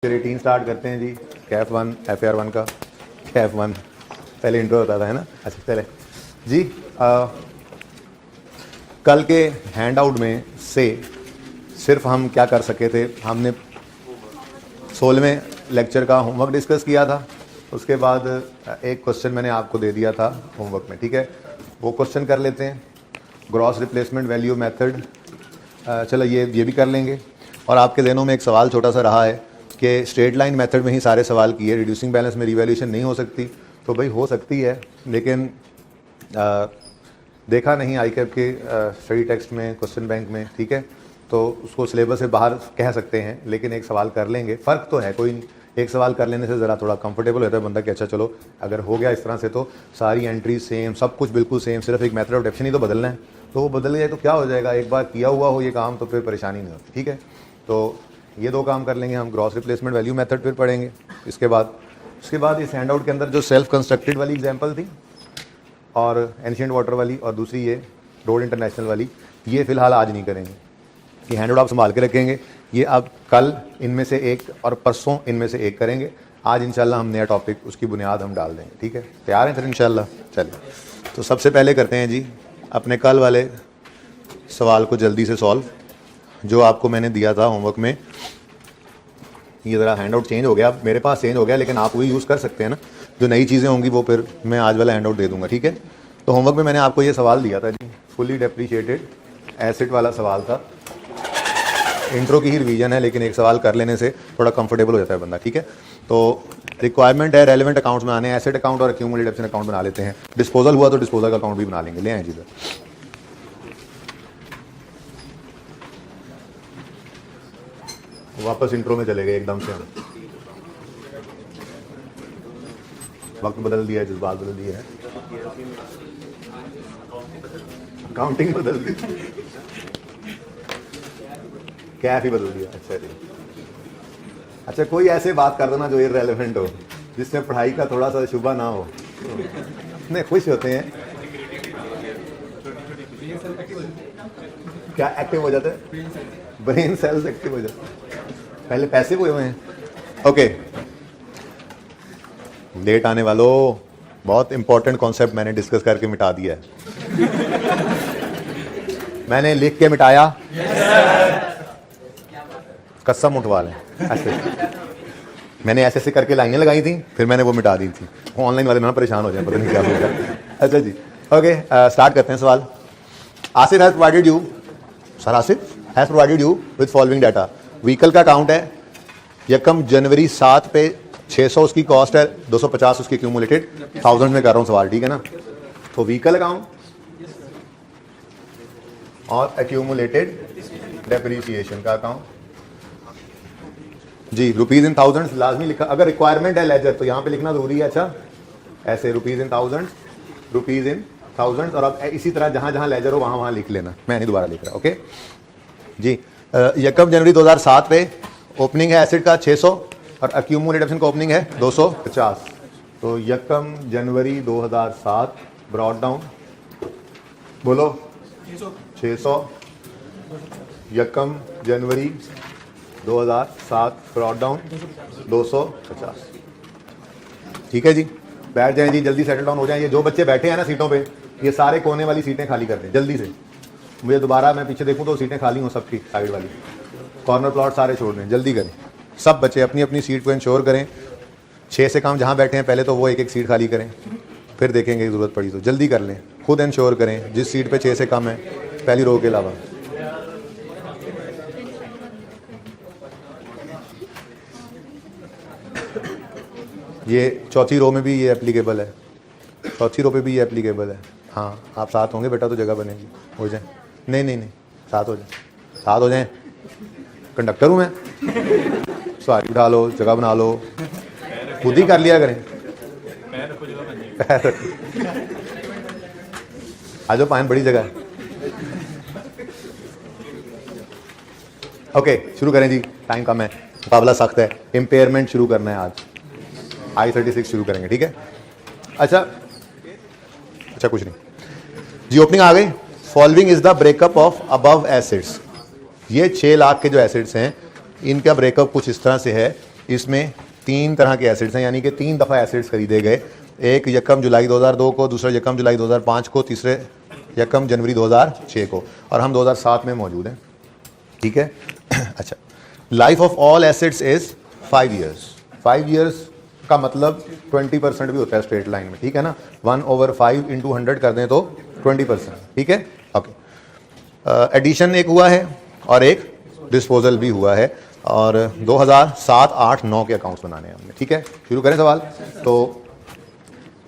चलिए 18 स्टार्ट करते हैं जी। कैफ 1 FAR1 का कैफ 1 पहले इंट्रो होता था, है ना। अच्छा चले जी। कल के हैंड आउट में से सिर्फ हम क्या कर सके थे, हमने 16वें लेक्चर का होमवर्क डिस्कस किया था। उसके बाद एक क्वेश्चन मैंने आपको दे दिया था होमवर्क में, ठीक है। वो क्वेश्चन कर लेते हैं, ग्रॉस रिप्लेसमेंट वैल्यू मेथड। चलो ये भी कर लेंगे। और आपके ज़हनों में एक सवाल छोटा सा रहा है कि स्ट्रेट लाइन मेथड में ही सारे सवाल किए, रिड्यूसिंग बैलेंस में रिवैल्यूएशन नहीं हो सकती। तो भाई हो सकती है, लेकिन देखा नहीं आईकैप के स्टडी टेक्स्ट में, क्वेश्चन बैंक में, ठीक है। तो उसको सिलेबस से बाहर कह सकते हैं, लेकिन एक सवाल कर लेंगे। फ़र्क तो है कोई नहीं, एक सवाल कर लेने से ज़रा थोड़ा कंफर्टेबल होता है बंदा कि अच्छा चलो अगर हो गया इस तरह से तो सारी एंट्री सेम, सब कुछ बिल्कुल सेम, सिर्फ एक मेथड ऑफ डेफिनेशन ही तो बदलना है। तो वो बदल जाए तो क्या हो जाएगा, एक बार किया हुआ हो ये काम तो फिर परेशानी नहीं होती, ठीक है। तो ये दो काम कर लेंगे हम, ग्रॉस रिप्लेसमेंट वैल्यू मेथड फिर पढ़ेंगे। उसके बाद इस हैंड आउट के अंदर जो सेल्फ कंस्ट्रक्टेड वाली एग्जाम्पल थी और एंशिएंट वाटर वाली और दूसरी ये रोड इंटरनेशनल वाली, ये फ़िलहाल आज नहीं करेंगे। ये हैंड आउट आप संभाल के रखेंगे। ये अब कल इनमें से एक और परसों इनमें से एक करेंगे। आज इंशाल्लाह हम नया टॉपिक, उसकी बुनियाद हम डाल देंगे, ठीक है। तैयार हैं फिर इंशाल्लाह। चलिए तो सबसे पहले करते हैं जी अपने कल वाले सवाल को जल्दी से सॉल्व, जो आपको मैंने दिया था होमवर्क में। ये ज़रा हैंड आउट चेंज हो गया, मेरे पास चेंज हो गया, लेकिन आप वही यूज़ कर सकते हैं ना। जो नई चीज़ें होंगी वो फिर मैं आज वाला हैंड आउट दे दूँगा, ठीक है। तो होमवर्क में मैंने आपको ये सवाल दिया था जी, फुली डेप्रीशिएटेड एसेट वाला सवाल था। इंट्रो की ही रिवीजन है, लेकिन एक सवाल कर लेने से थोड़ा कंफर्टेबल हो जाता है बंदा, ठीक है। तो रिक्वायरमेंट है रेलेवेंट अकाउंट्स में आने, एसेट अकाउंट और एक्यूमुलेटेड ऑप्शन अकाउंट बना लेते हैं। डिस्पोजल हुआ तो डिस्पोजल का अकाउंट भी बना लेंगे। ले आए जी सर, वापस इंट्रो में चले गए एकदम से हम। वक्त बदल दिया है, जज्बात बदल दिए हैं, अकाउंटिंग बदल दी, कैफ ही बदल दिया। अच्छा जी, अच्छा कोई ऐसे बात कर दो ना जो इररेलेवेंट हो, जिससे पढ़ाई का थोड़ा सा शुबा ना हो। नहीं खुश होते हैं, क्या एक्टिव हो जाते हैं, ब्रेन सेल्स एक्टिव हो जाते हैं, पहले पैसे हुए हैं। ओके, लेट आने वालों, बहुत इंपॉर्टेंट कॉन्सेप्ट मैंने डिस्कस करके मिटा दिया है। मैंने लिख के मिटाया, कसम उठवा लें। ऐसे मैंने ऐसे करके लाइनें लगाई थी, फिर मैंने वो मिटा दी थी। ऑनलाइन वाले ना परेशान हो जाए, पता नहीं क्या होगा। अच्छा जी, ओके स्टार्ट करते हैं सवाल। Asif has provided you, sir Asif has provided you with following data. Vehicle का अकाउंट है, यकम जनवरी 7 पे 600 उसकी कॉस्ट है, 250 उसकी एक्यूमुलेटेड, 1000 में कर रहा हूँ सवाल, ठीक है ना। तो व्हीकल अकाउंट और एक्यूमुलेटेड डेप्रीसिएशन का अकाउंट जी, रुपीज इन थाउजेंड्स लाजमी लिखा। अगर रिक्वायरमेंट है लेजर तो यहाँ पे लिखना जरूरी है। अच्छा ऐसे rupees in thousands, rupees in thousands, और अब इसी तरह जहां जहां लेजर हो वहां वहां लिख लेना, मैं नहीं दोबारा लिख रहा। ओके जी, यकम जनवरी 2007 पे ओपनिंग है एसेट का 600 और एक्यूमुलेटेड ऑप्शन का ओपनिंग है 250। तो यकम जनवरी 2007 ब्रॉट डाउन, बोलो 600, यकम जनवरी 2007 ब्रॉट डाउन 250, ठीक है जी। बैठ जाएं जी, जल्दी सेटल डाउन हो जाएं। ये जो बच्चे बैठे हैं ना सीटों पे, ये सारे कोने वाली सीटें खाली कर दें जल्दी से। मुझे दोबारा मैं पीछे देखूं तो सीटें खाली हों सबकी, साइड वाली कॉर्नर प्लॉट सारे छोड़ दें, जल्दी करें। सब बच्चे अपनी अपनी सीट को इंश्योर करें। 6 से कम जहाँ बैठे हैं पहले तो वो एक एक सीट खाली करें, फिर देखेंगे ज़रूरत पड़ी तो जल्दी कर लें। खुद इंश्योर करें जिस सीट पे 6 से कम है पहली रो के अलावा। ये चौथी रो में भी ये एप्लीकेबल है, चौथी रो पे भी ये एप्लीकेबल है। हाँ आप साथ होंगे बेटा तो जगह बनेगी, हो जाए। नहीं नहीं नहीं, साथ हो जाए, साथ हो जाएं। कंडक्टर हूँ मैं, सवारी उठा लो, जगह बना लो, खुद ही कर लिया करें। आ जाओ, पाइन बड़ी जगह है। ओके शुरू करें जी, टाइम कम है, मुकाबला सख्त है। इम्पेयरमेंट शुरू करना है आज, I-36 शुरू करेंगे, ठीक है। अच्छा कुछ नहीं जी, ओपनिंग आ गई। Following is the breakup of above assets. ये 6 लाख के जो एसेट्स हैं इनका ब्रेकअप कुछ इस तरह से है इसमें 3 तरह के एसिड्स हैं, यानी कि 3 दफ़ा एसिड्स खरीदे गए। एक 1 जुलाई 2002 को, दूसरा 1 जुलाई 2005 को, तीसरे 1 जनवरी 2006 को, और हम 2007 में मौजूद हैं। ठीक है। अच्छा, life of all acids is 5 years. 5 years का मतलब 20% भी होता है स्ट्रेट लाइन में, ठीक है ना। 1/5 × 100 कर दें तो 20%, ठीक है। ओके, एडिशन एक हुआ है और एक डिस्पोजल भी हुआ है, और 2007, 8, 9 के अकाउंट्स बनाने हैं हमने, ठीक है। शुरू करें सवाल। तो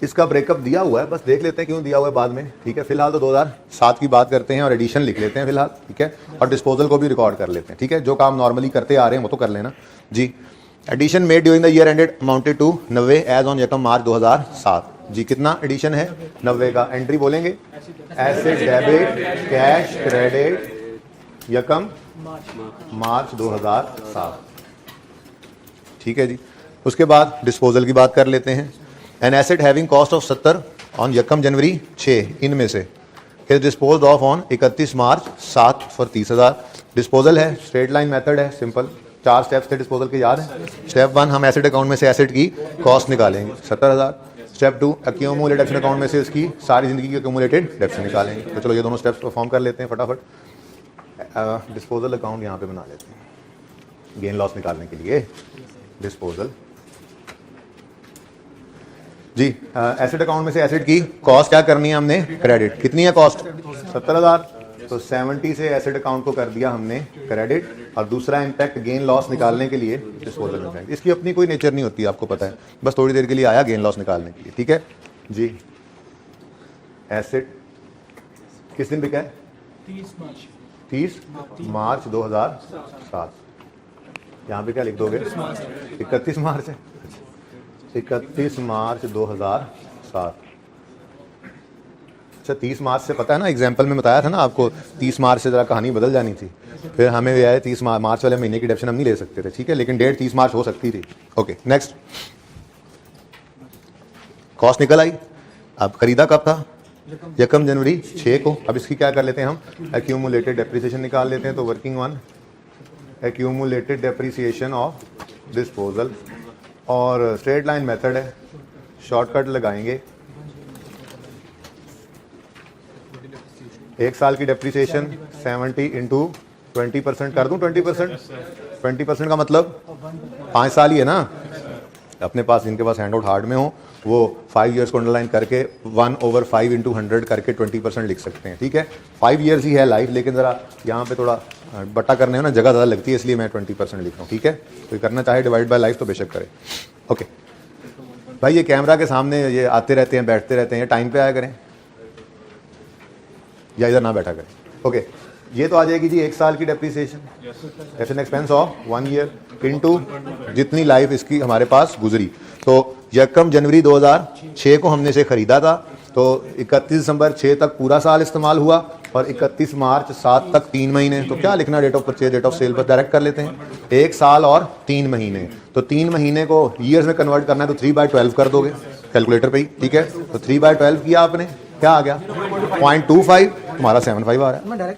इसका ब्रेकअप दिया हुआ है, बस देख लेते हैं क्यों दिया हुआ है बाद में, ठीक है। फिलहाल तो 2007 की बात करते हैं और एडिशन लिख लेते हैं फिलहाल, ठीक है, और डिस्पोजल को भी रिकॉर्ड कर लेते हैं, ठीक है। जो काम नॉर्मली करते आ रहे हैं वो तो कर लेना जी। Addition made during the year ended amounted to 90 as on 1 March 2007 जी। कितना एडिशन है? 90 का। एंट्री बोलेंगे, asset debit cash credit 1 March 2007, ठीक है जी। उसके बाद डिस्पोजल की बात कर लेते हैं। An asset having cost of 70 on 1 जनवरी 6 इनमें से is disposed of on 31 March 7 for 30,000। Disposal है, स्ट्रेट लाइन मेथड है, सिंपल। 4 स्टेप्स थे डिस्पोजल के, याद है। स्टेप 1, हम एसेट अकाउंट में से एसेट की कॉस्ट निकालेंगे 70,000। स्टेप 2, एक्यूमुलेटेड डेप्शन अकाउंट में से इसकी सारी जिंदगी की एक्यूमुलेटेड डेप्शन निकालेंगे। तो चलो ये दोनों स्टेप्स परफॉर्म कर लेते हैं फटाफट। डिस्पोजल अकाउंट यहाँ पे बना लेते हैं गेन लॉस निकालने के लिए। डिस्पोजल जी, एसेट अकाउंट में से एसेट की कॉस्ट क्या करनी है हमने? क्रेडिट। कितनी है कॉस्ट? 70,000। तो 70 से एसेट अकाउंट को कर दिया हमने क्रेडिट, और दूसरा इम्पैक्ट गेन लॉस निकालने के लिए डिस्पोजल इम्पैक्ट। इसकी अपनी कोई नेचर नहीं होती, आपको पता है, बस थोड़ी देर के लिए आया गेन लॉस निकालने के लिए, ठीक है जी। एसेट किस दिन बिका है? 30 मार्च 2007। यहाँ पे क्या लिख दोगे? 31 मार्च है। 31 मार्च 2007। अच्छा, 30 मार्च से पता है ना, एग्जाम्पल में बताया था ना आपको, 30 मार्च से जरा कहानी बदल जानी थी। फिर हमें यह है 30 मार्च वाले महीने की डेप्शन हम नहीं ले सकते थे, ठीक है, लेकिन डेट 30 मार्च हो सकती थी। Okay, next. कॉस्ट निकल आई। अब खरीदा कब था? 1 जनवरी 6 को। अब इसकी क्या कर लेते हैं हम? एक्यूमुलेटेड डेप्रिसिएशन निकाल लेते हैं। तो working on accumulated depreciation of disposal, और स्ट्रेट लाइन मेथड है, शॉर्टकट लगाएंगे। 1 साल की डेप्रिसिएशन 70 × 20% कर दूं। 20% का मतलब 5 साल ही है ना अपने पास। जिनके पास हैंड आउट हार्ड में हो वो 5 ईयर्स को अंडरलाइन करके 1/5 × 100 करके 20% लिख सकते हैं, ठीक है। 5 ईयर्स ही है लाइफ, लेकिन ज़रा यहाँ पे थोड़ा बट्टा करने में ना जगह ज़्यादा लगती है, इसलिए मैं 20% लिख रहा हूँ, ठीक है। कोई करना चाहे डिवाइड बाय लाइफ तो बेशक करे। ओके भाई, ये कैमरा के सामने ये आते रहते हैं, बैठते रहते हैं, टाइम पे आया करें या इधर ना बैठा करें। ओके, ये तो आ जाएगी जी 1 साल की depreciation, depreciation expense of 1 year into जितनी लाइफ इसकी हमारे पास गुजरी। तो 1 जनवरी 2006 को हमने इसे खरीदा था, तो 31 दिसंबर 6 तक पूरा साल इस्तेमाल हुआ, और 31 मार्च 7 तक 3 महीने। तो क्या लिखना? Date of purchase, date of sale पर डायरेक्ट कर लेते हैं। 1 साल और 3 महीने, तो 3 महीने को ईयर्स में कन्वर्ट करना है तो 3/12 कर दोगे कैलकुलेटर पे ही, ठीक है। तो 3/12 किया आपने, क्या आ गया? 0.25। तुम्हारा 75 आ रहा है।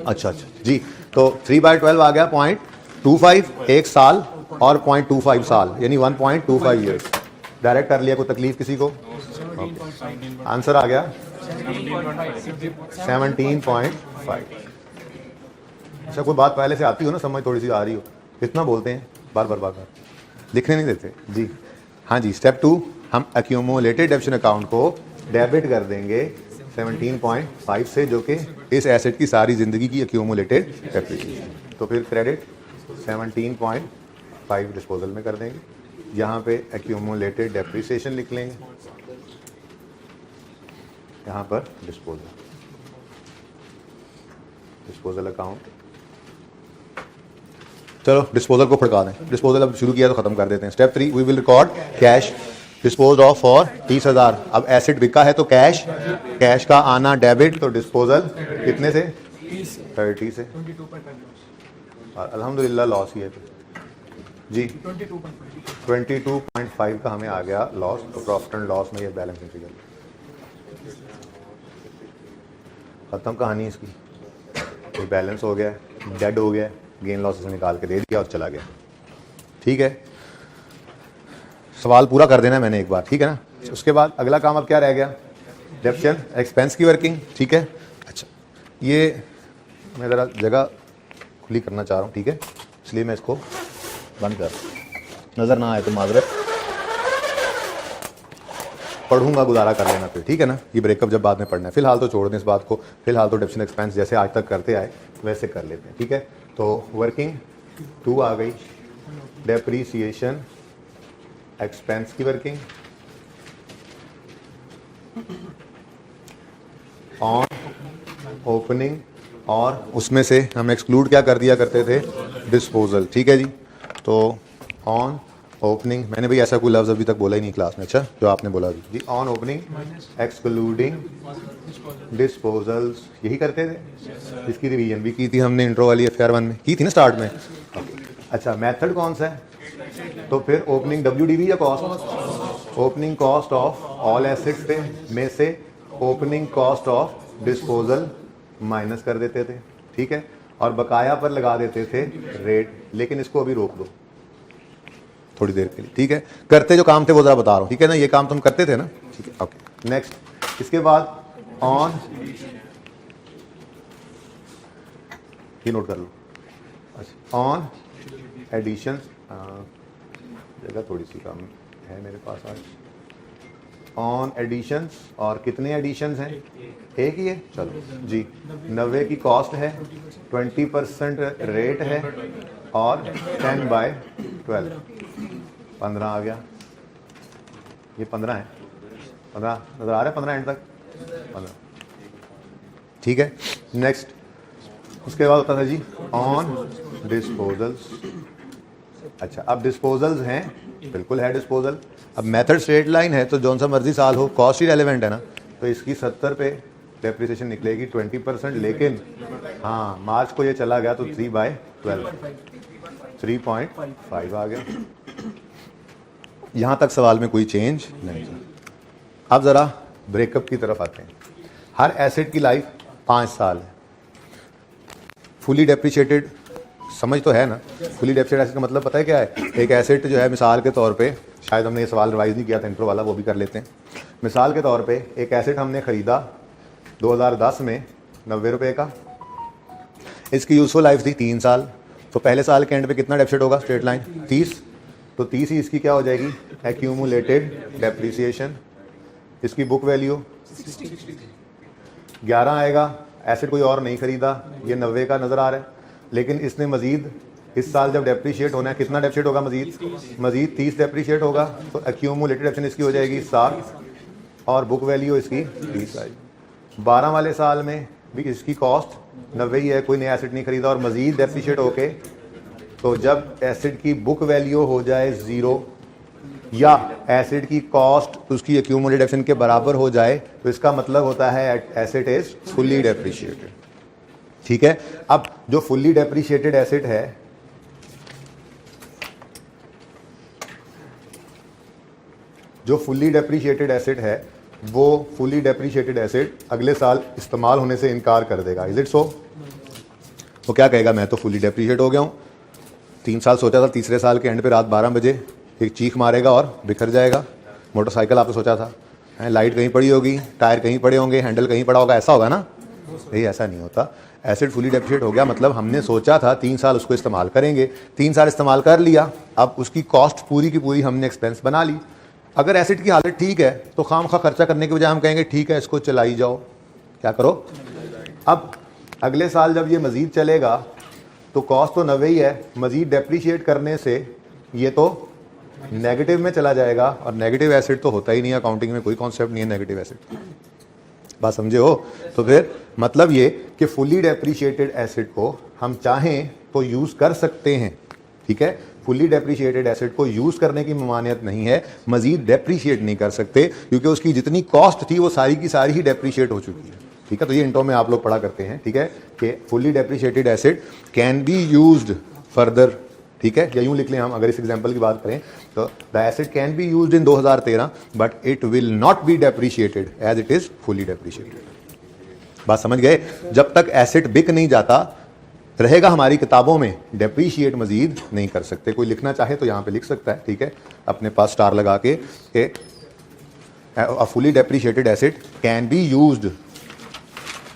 अच्छा जी, तो 3/12 आ गया 0.25 1 साल, और 0.25 साल यानी 1.25 ईयर्स। डायरेक्ट कर लिया, कोई तकलीफ किसी को? आंसर आ गया 17.5। अच्छा, कोई बात पहले से आती हो ना, समझ थोड़ी सी आ रही हो, इतना बोलते हैं बार बार लिखने नहीं देते जी। हाँ जी, स्टेप 2, हम एक्यूमुलेटेड डेप्शन अकाउंट को डेबिट कर देंगे 17.5 से, जो कि इस एसेट की सारी जिंदगी की एक्यूमुलेटेड डेप्रिसिएशन। तो फिर क्रेडिट 17.5 डिस्पोजल में कर देंगे। यहाँ पे एक्यूमुलेटेड डेप्रिसिएशन लिख लेंगे, यहाँ पर डिस्पोजल अकाउंट। चलो डिस्पोजल को फड़का दें। डिस्पोजल अब शुरू किया तो खत्म कर देते हैं। Step 3, we will record cash dispose off for 30,000। अब एसेट बिका है तो कैश का आना डेबिट, तो डिस्पोजल कितने से? 30 से। और अल्हम्दुलिल्लाह लॉस ही है जी, 22.5 का हमें आ गया लॉस। तो प्रॉफिट एंड लॉस में ये बैलेंसिंग फिगर खत्म कहानी इसकी। ये बैलेंस हो गया, डेड हो गया, गेन लॉस से निकाल के दे दिया और चला गया, ठीक है। सवाल पूरा कर देना है मैंने एक बार, ठीक है ना। उसके बाद अगला काम अब क्या रह गया, डेप्शन एक्सपेंस की वर्किंग, ठीक है। अच्छा, ये मैं ज़रा जगह खुली करना चाह रहा हूँ, ठीक है, इसलिए मैं इसको बंद कर, नज़र ना आए तो माजरत, पढ़ूंगा गुजारा कर लेना फिर, ठीक है ना। ये ब्रेकअप जब बाद में पढ़ना है, फिलहाल तो छोड़ दें इस बात को, फिलहाल तो डेप्शन एक्सपेंस जैसे आज तक करते आए वैसे कर लेते हैं, ठीक है। तो वर्किंग 2 आ गई, डेप्रीसिएशन एक्सपेंस की वर्किंग, ऑन ओपनिंग, और उसमें से हम एक्सक्लूड क्या कर दिया करते थे, डिस्पोजल, ठीक है जी। तो ऑन ओपनिंग, मैंने भाई ऐसा कोई लफ्ज़ अभी तक बोला ही नहीं क्लास में, अच्छा जो आपने बोला अभी जी, ऑन ओपनिंग एक्सक्लूडिंग डिस्पोजल्स, यही करते थे। इसकी रिवीजन भी की थी हमने, इंट्रो वाली FR 1 में की थी ना स्टार्ट में। अच्छा, मेथड कौन सा है, तो फिर ओपनिंग WDV या cost, opening cost of all assets पे में से opening cost of disposal minus कर देते थे, ठीक है, और बकाया पर लगा देते थे रेट। लेकिन इसको अभी रोक दो थोड़ी देर के लिए, ठीक है। करते जो काम थे वो जरा बता रहा हूँ, ठीक है ना, ये काम तुम करते थे ना, ठीक है, ओके। नेक्स्ट, इसके बाद ऑन, ये नोट कर लो, अच्छा, ऑन एडिशन, जगह थोड़ी सी कम है मेरे पास आज, ऑन एडिशंस, और कितने एडिशंस हैं, एक ही है, चलो जी। 90 की कॉस्ट है, 20% रेट है, और 10/12, 15 आ गया, ये 15 है, 15 नजर आ रहा है, 15 एंड तक 15, ठीक है। नेक्स्ट, उसके बाद होता था जी ऑन डिस्पोजल्स। अच्छा, अब डिस्पोजल्स हैं, बिल्कुल है डिस्पोजल। अब मेथड स्ट्रेट लाइन है तो जौन सा मर्जी साल हो, कॉस्ट ही रेलेवेंट है ना, तो इसकी 70 पे डेप्रिसिएशन निकलेगी 20%, लेकिन हाँ मार्च को ये चला गया तो 3/12, 3.5 आ गया। यहाँ तक सवाल में कोई चेंज नहीं। अब ज़रा ब्रेकअप की तरफ आते हैं। हर एसेट की लाइफ 5 साल है। फुली डेप्रिशिएटेड समझ तो है ना, फुली डेप्रिशिएटेड एसेट का मतलब पता है क्या है, एक एसेट जो है, मिसाल के तौर पे, शायद हमने ये सवाल रिवाइज नहीं किया था इंट्रो वाला, वो भी कर लेते हैं। मिसाल के तौर पे एक एसेट हमने ख़रीदा 2010 में 90 रुपये का, इसकी यूजफुल लाइफ थी 3 साल, तो पहले साल के एंड पे कितना डेप्रिशिएट होगा, स्ट्रेट लाइन 30, तो 30 ही इसकी क्या हो जाएगी, एक्यूमुलेटेड डेप्रिसिएशन। इसकी बुक वैल्यू 11 आएगा, एसेट कोई और नहीं खरीदा, ये 90 का नज़र आ रहा है, लेकिन इसने मजीद इस साल जब डेप्रिशिएट होना है, कितना डेप्रिशिएट होगा, मजीद 30 डेप्रिशिएट होगा, तो एक्यूमुलेटेड डेप्रिसिएशन इसकी हो जाएगी 7, और बुक वैल्यू इसकी 30 आएगी। 12 वाले साल में भी इसकी कॉस्ट 90 ही है, कोई नया एसेट नहीं खरीदा, और मजीद डेप्रिशिएट होके, तो जब एसेट की बुक वैल्यू हो जाए 0 या एसेट की कॉस्ट उसकी एक्यूमुलेटेड डेप्रिसिएशन के बराबर हो जाए, तो इसका मतलब होता है एसेट इज फुल्ली डेप्रिशिएटेड, ठीक है। अब जो फुल्ली डेप्रिशिएटेड एसेट है, जो फुल्ली डेप्रिशिएटेड एसेट है, वो फुल्ली डेप्रिशिएटेड एसेट अगले साल इस्तेमाल होने से इनकार कर देगा। Is it so? वो क्या कहेगा, मैं तो फुल्ली डेप्रिशिएट हो गया हूँ, 3 साल सोचा था, तीसरे साल के एंड पे रात 12 बजे एक चीख मारेगा और बिखर जाएगा। मोटरसाइकिल आपने सोचा था, लाइट कहीं पड़ी होगी, टायर कहीं पड़े होंगे, हैंडल कहीं पड़ा होगा, ऐसा होगा ना, नहीं ऐसा नहीं होता। एसेट फुली डेप्रिशिएट हो गया मतलब हमने सोचा था 3 साल उसको इस्तेमाल करेंगे, 3 साल इस्तेमाल कर लिया, अब उसकी कॉस्ट पूरी की पूरी हमने एक्सपेंस बना ली। अगर एसेट की हालत ठीक है तो खामखा खर्चा करने के बजाय हम कहेंगे ठीक है इसको चलाई जाओ, क्या करो। अब अगले साल जब ये मज़ीद चलेगा तो कॉस्ट तो 90 ही है, मज़ीद डेप्रिशिएट करने से ये तो नेगेटिव में चला जाएगा, और नेगेटिव एसेट तो होता ही नहीं है, अकाउंटिंग में कोई कॉन्सेप्ट नहीं है नेगेटिव एसेट, बात समझे हो। तो फिर मतलब ये कि फुली डेप्रिशिएटेड एसेट को हम चाहें तो यूज़ कर सकते हैं, ठीक है। फुली डेप्रिशिएटेड एसेट को यूज़ करने की ममानियत नहीं है, मज़ीद डेप्रिशिएट नहीं कर सकते, क्योंकि उसकी जितनी कॉस्ट थी वो सारी की सारी ही डेप्रिशिएट हो चुकी है, ठीक है। तो ये इंट्रो में आप लोग पढ़ा करते हैं, ठीक है, कि fully depreciated asset can be used further, ठीक है। या यूँ लिख लें हम, अगर इस एग्जांपल की बात करें तो the asset can be used in 2013 but it will not be depreciated as it is fully depreciated. बात समझ गए। जब तक एसेट बिक नहीं जाता रहेगा हमारी किताबों में, डेप्रीशिएट मजीद नहीं कर सकते। कोई लिखना चाहे तो यहाँ पे लिख सकता है, ठीक है, अपने पास स्टार लगा के a fully depreciated asset can be used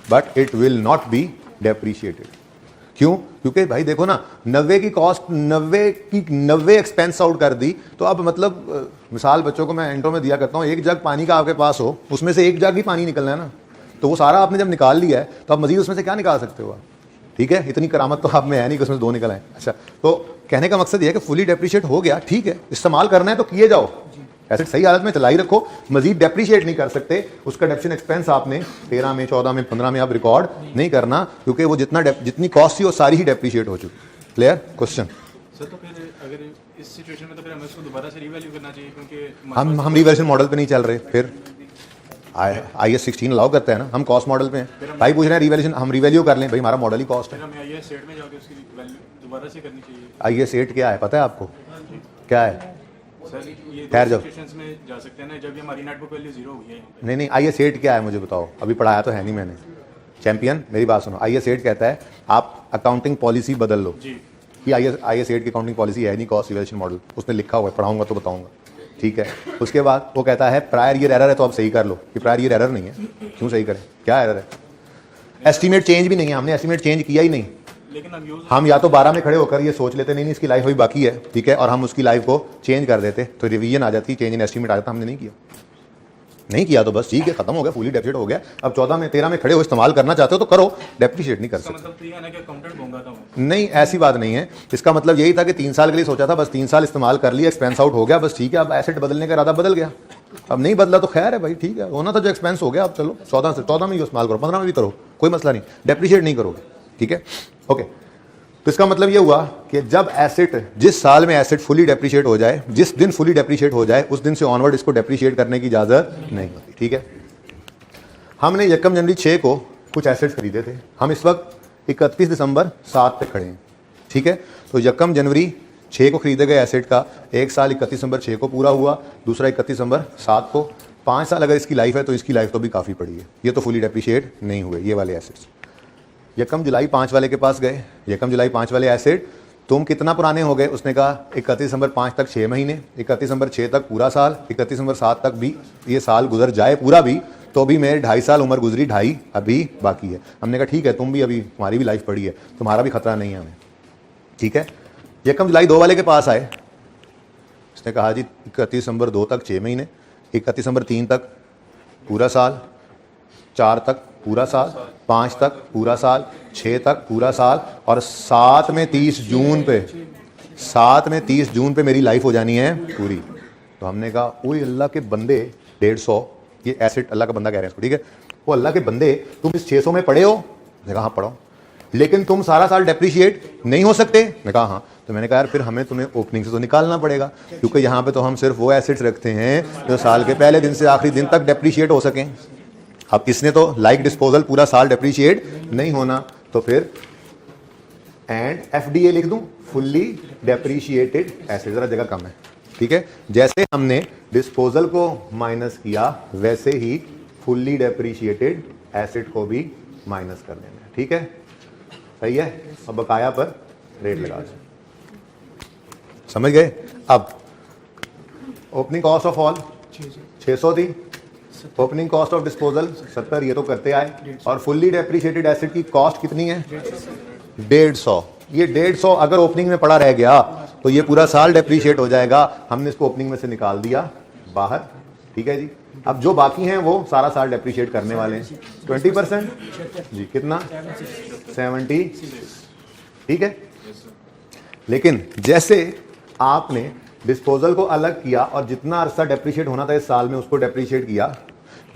but it will not be depreciated। क्यों? क्योंकि भाई देखो ना, 90 की कॉस्ट 90 एक्सपेंस आउट कर दी, तो अब मतलब मिसाल बच्चों को मैं इंट्रो में दिया करता हूँ, एक जग पानी का आपके पास हो, उसमें से एक जग ही पानी निकलना है ना, तो वो सारा आपने जब निकाल लिया है तो आप मजीद उसमें से क्या निकाल सकते हो? ठीक है, इतनी करामत तो आप में है नहीं कि उसमें 2 निकल आए। अच्छा, तो कहने का मकसद ये है कि फुली डेप्रीशिएट हो गया, ठीक है, इस्तेमाल करना है तो किए जाओ, एसेट सही हालत में चलाई रखो, मजीद डेप्रीशिएट नहीं कर सकते। उसका डेप्रिसिएशन एक्सपेंस आपने 13 में, 14 में, 15 में आप रिकॉर्ड नहीं करना, क्योंकि वो जितनी कॉस्ट थी वो सारी ही डेप्रीशिएट हो चुकी। क्लियर? क्वेश्चन सर, तो फिर अगर इस सिचुएशन में तो फिर हमें उसको दोबारा से रिवैल्यू करना चाहिए, क्योंकि हम रिवैल्यूएशन मॉडल पे नहीं चल रहे, फिर IAS 16 अलाउ करता है ना, हम कॉस्ट मॉडल पे हैं। भाई पूछ रहे हैं रिवैल्यूएशन, हम रिवैल्यू कर लें, भाई हमारा मॉडल ही कॉस्ट है। फिर हमें IAS 8 में जाके उसकी वैल्यू दोबारा से करनी चाहिए। IAS 8 क्या है पता है आपको? क्या है? सर, ये ठहर दो जाओ। सिचुएशंस में जा सकते हैं ना, जब ये हमारी नेटबुक वैल्यू 0 हुई है यहाँ पे। नहीं, IAS 8 क्या है मुझे बताओ, अभी पढ़ाया तो है नहीं मैंने। चैंपियन मेरी बात सुनो, IAS 8 कहता है आप अकाउंटिंग पॉलिसी बदल लो जी। कि IAS 8 की अकाउंटिंग पॉलिसी है नहीं कॉस्ट रिवैल्यूएशन मॉडल, उसने लिखा हुआ है, पढ़ाऊंगा तो बताऊंगा, ठीक है। उसके बाद वो कहता है प्रायर ईयर एरर है तो आप सही कर लो, कि प्रायर ईयर एरर नहीं है, क्यों सही करें, क्या एरर है? एस्टीमेट चेंज भी नहीं है, हमने एस्टीमेट चेंज किया ही नहीं, लेकिन हम या तो 12 में खड़े होकर ये सोच लेते नहीं इसकी लाइफ अभी बाकी है, ठीक है, और हम उसकी लाइफ को चेंज कर देते तो रिवीजन आ जाती, चेंज इन एस्टीमेट आ जाता, हमने नहीं किया तो बस ठीक है, खत्म हो गया, फुली डेप्रिशिएट हो गया। अब 14 में 13 में खड़े हो, इस्तेमाल करना चाहते हो तो करो, डेप्रिशिएट नहीं कर सकते। मतलब तो ये है ना कि अकाउंटेंट होगा था नहीं, ऐसी बात नहीं है, इसका मतलब यही था कि 3 साल के लिए सोचा था, बस 3 साल इस्तेमाल कर लिया, एक्सपेंस आउट हो गया, बस ठीक है। अब एसेट बदलने का इरादा बदल गया, अब नहीं बदला तो खैर है भाई, ठीक है, होना था जो एक्सपेंस हो गया, अब चलो 14 में इस्तेमाल करो, 15 में भी करो, कोई मसला नहीं, डेप्रिशिएट नहीं करोगे, ठीक है, ओके। तो इसका मतलब ये हुआ कि जब एसेट, जिस साल में एसेट फुली डेप्रिशिएट हो जाए, जिस दिन फुली डेप्रिशिएट हो जाए, उस दिन से ऑनवर्ड इसको डेप्रिशिएट करने की इजाजत नहीं होती, ठीक है। हमने 1 जनवरी 6 को कुछ एसेट्स खरीदे थे, हम इस वक्त 31 दिसंबर 7 पे खड़े हैं, ठीक है। तो 1 जनवरी 6 को खरीदे गए एसेट का एक साल 31 दिसंबर 6 को पूरा हुआ, दूसरा 31 दिसंबर 7 को, 5 साल अगर इसकी लाइफ है तो इसकी लाइफ तो भी काफ़ी बड़ी है, ये तो फुली डेप्रिशिएट नहीं हुए ये वाले एसेट्स। 1 जुलाई 5 वाले के पास गए, 1 जुलाई 5 वाले एसेट, तुम कितना पुराने हो गए? उसने कहा 31 दिसंबर 5 तक 6 महीने, 31 दिसंबर 6 तक पूरा साल, 31 दिसंबर 7 तक भी ये साल गुजर जाए पूरा भी, तो भी मेरे 2.5 साल उम्र गुजरी, 2.5 अभी बाकी है। हमने कहा ठीक है, तुम भी अभी, तुम्हारी भी लाइफ पड़ी है, तुम्हारा भी खतरा नहीं है हमें, ठीक है। 1 जुलाई 2 वाले के पास आए, उसने कहा जी 31 दिसंबर 2 तक 6 महीने, 31 दिसंबर 3 तक पूरा साल, 4 तक पूरा साल, 5 तक पूरा साल, 6 तक पूरा साल, और 7 में 30 जून पे मेरी लाइफ हो जानी है पूरी। तो हमने कहा ओए अल्लाह के बंदे, 150, ये एसेट अल्लाह का बंदा कह रहे हैं इसको, ठीक है, वो अल्लाह के बंदे, तुम इस 600 में पढ़े हो? मैंने कहा हाँ पढ़ो, लेकिन तुम सारा साल डेप्रिशिएट नहीं हो सकते? मैंने कहा हाँ। तो मैंने कहा यार फिर हमें तुम्हें ओपनिंग से तो निकालना पड़ेगा, क्योंकि यहाँ पे तो हम सिर्फ वो एसेट्स रखते हैं जो साल के पहले दिन से आखिरी दिन तक डेप्रिशिएट हो सकें। अब इसने तो लाइक डिस्पोजल पूरा साल डेप्रिशिएट नहीं होना, तो फिर एंड FDA लिख दूं, फुल्ली डेप्रिशिएटेड एसेट, जरा जगह कम है, ठीक है। जैसे हमने डिस्पोजल को माइनस किया वैसे ही फुल्ली डेप्रिशिएटेड एसेट को भी माइनस कर देना है, ठीक है, सही है। अब बकाया पर रेट लगा दो, समझ गए। अब ओपनिंग कॉस्ट ऑफ ऑल 600 थी, ओपनिंग कॉस्ट ऑफ डिस्पोजल 70, ये तो करते आए, और फुल्ली डेप्रिशिएटेड एसेट की कॉस्ट कितनी है? 150। ये 150 अगर ओपनिंग में पड़ा रह गया तो ये पूरा साल डेप्रिशिएट हो जाएगा, हमने इसको ओपनिंग में से निकाल दिया बाहर, ठीक है जी। अब जो बाकी हैं वो सारा साल डेप्रिशिएट करने वाले हैं, 20% जी, कितना? 70, ठीक है। लेकिन जैसे आपने डिस्पोजल को अलग किया और जितना अरसा डेप्रिशिएट होना था इस साल में उसको डेप्रिशिएट किया,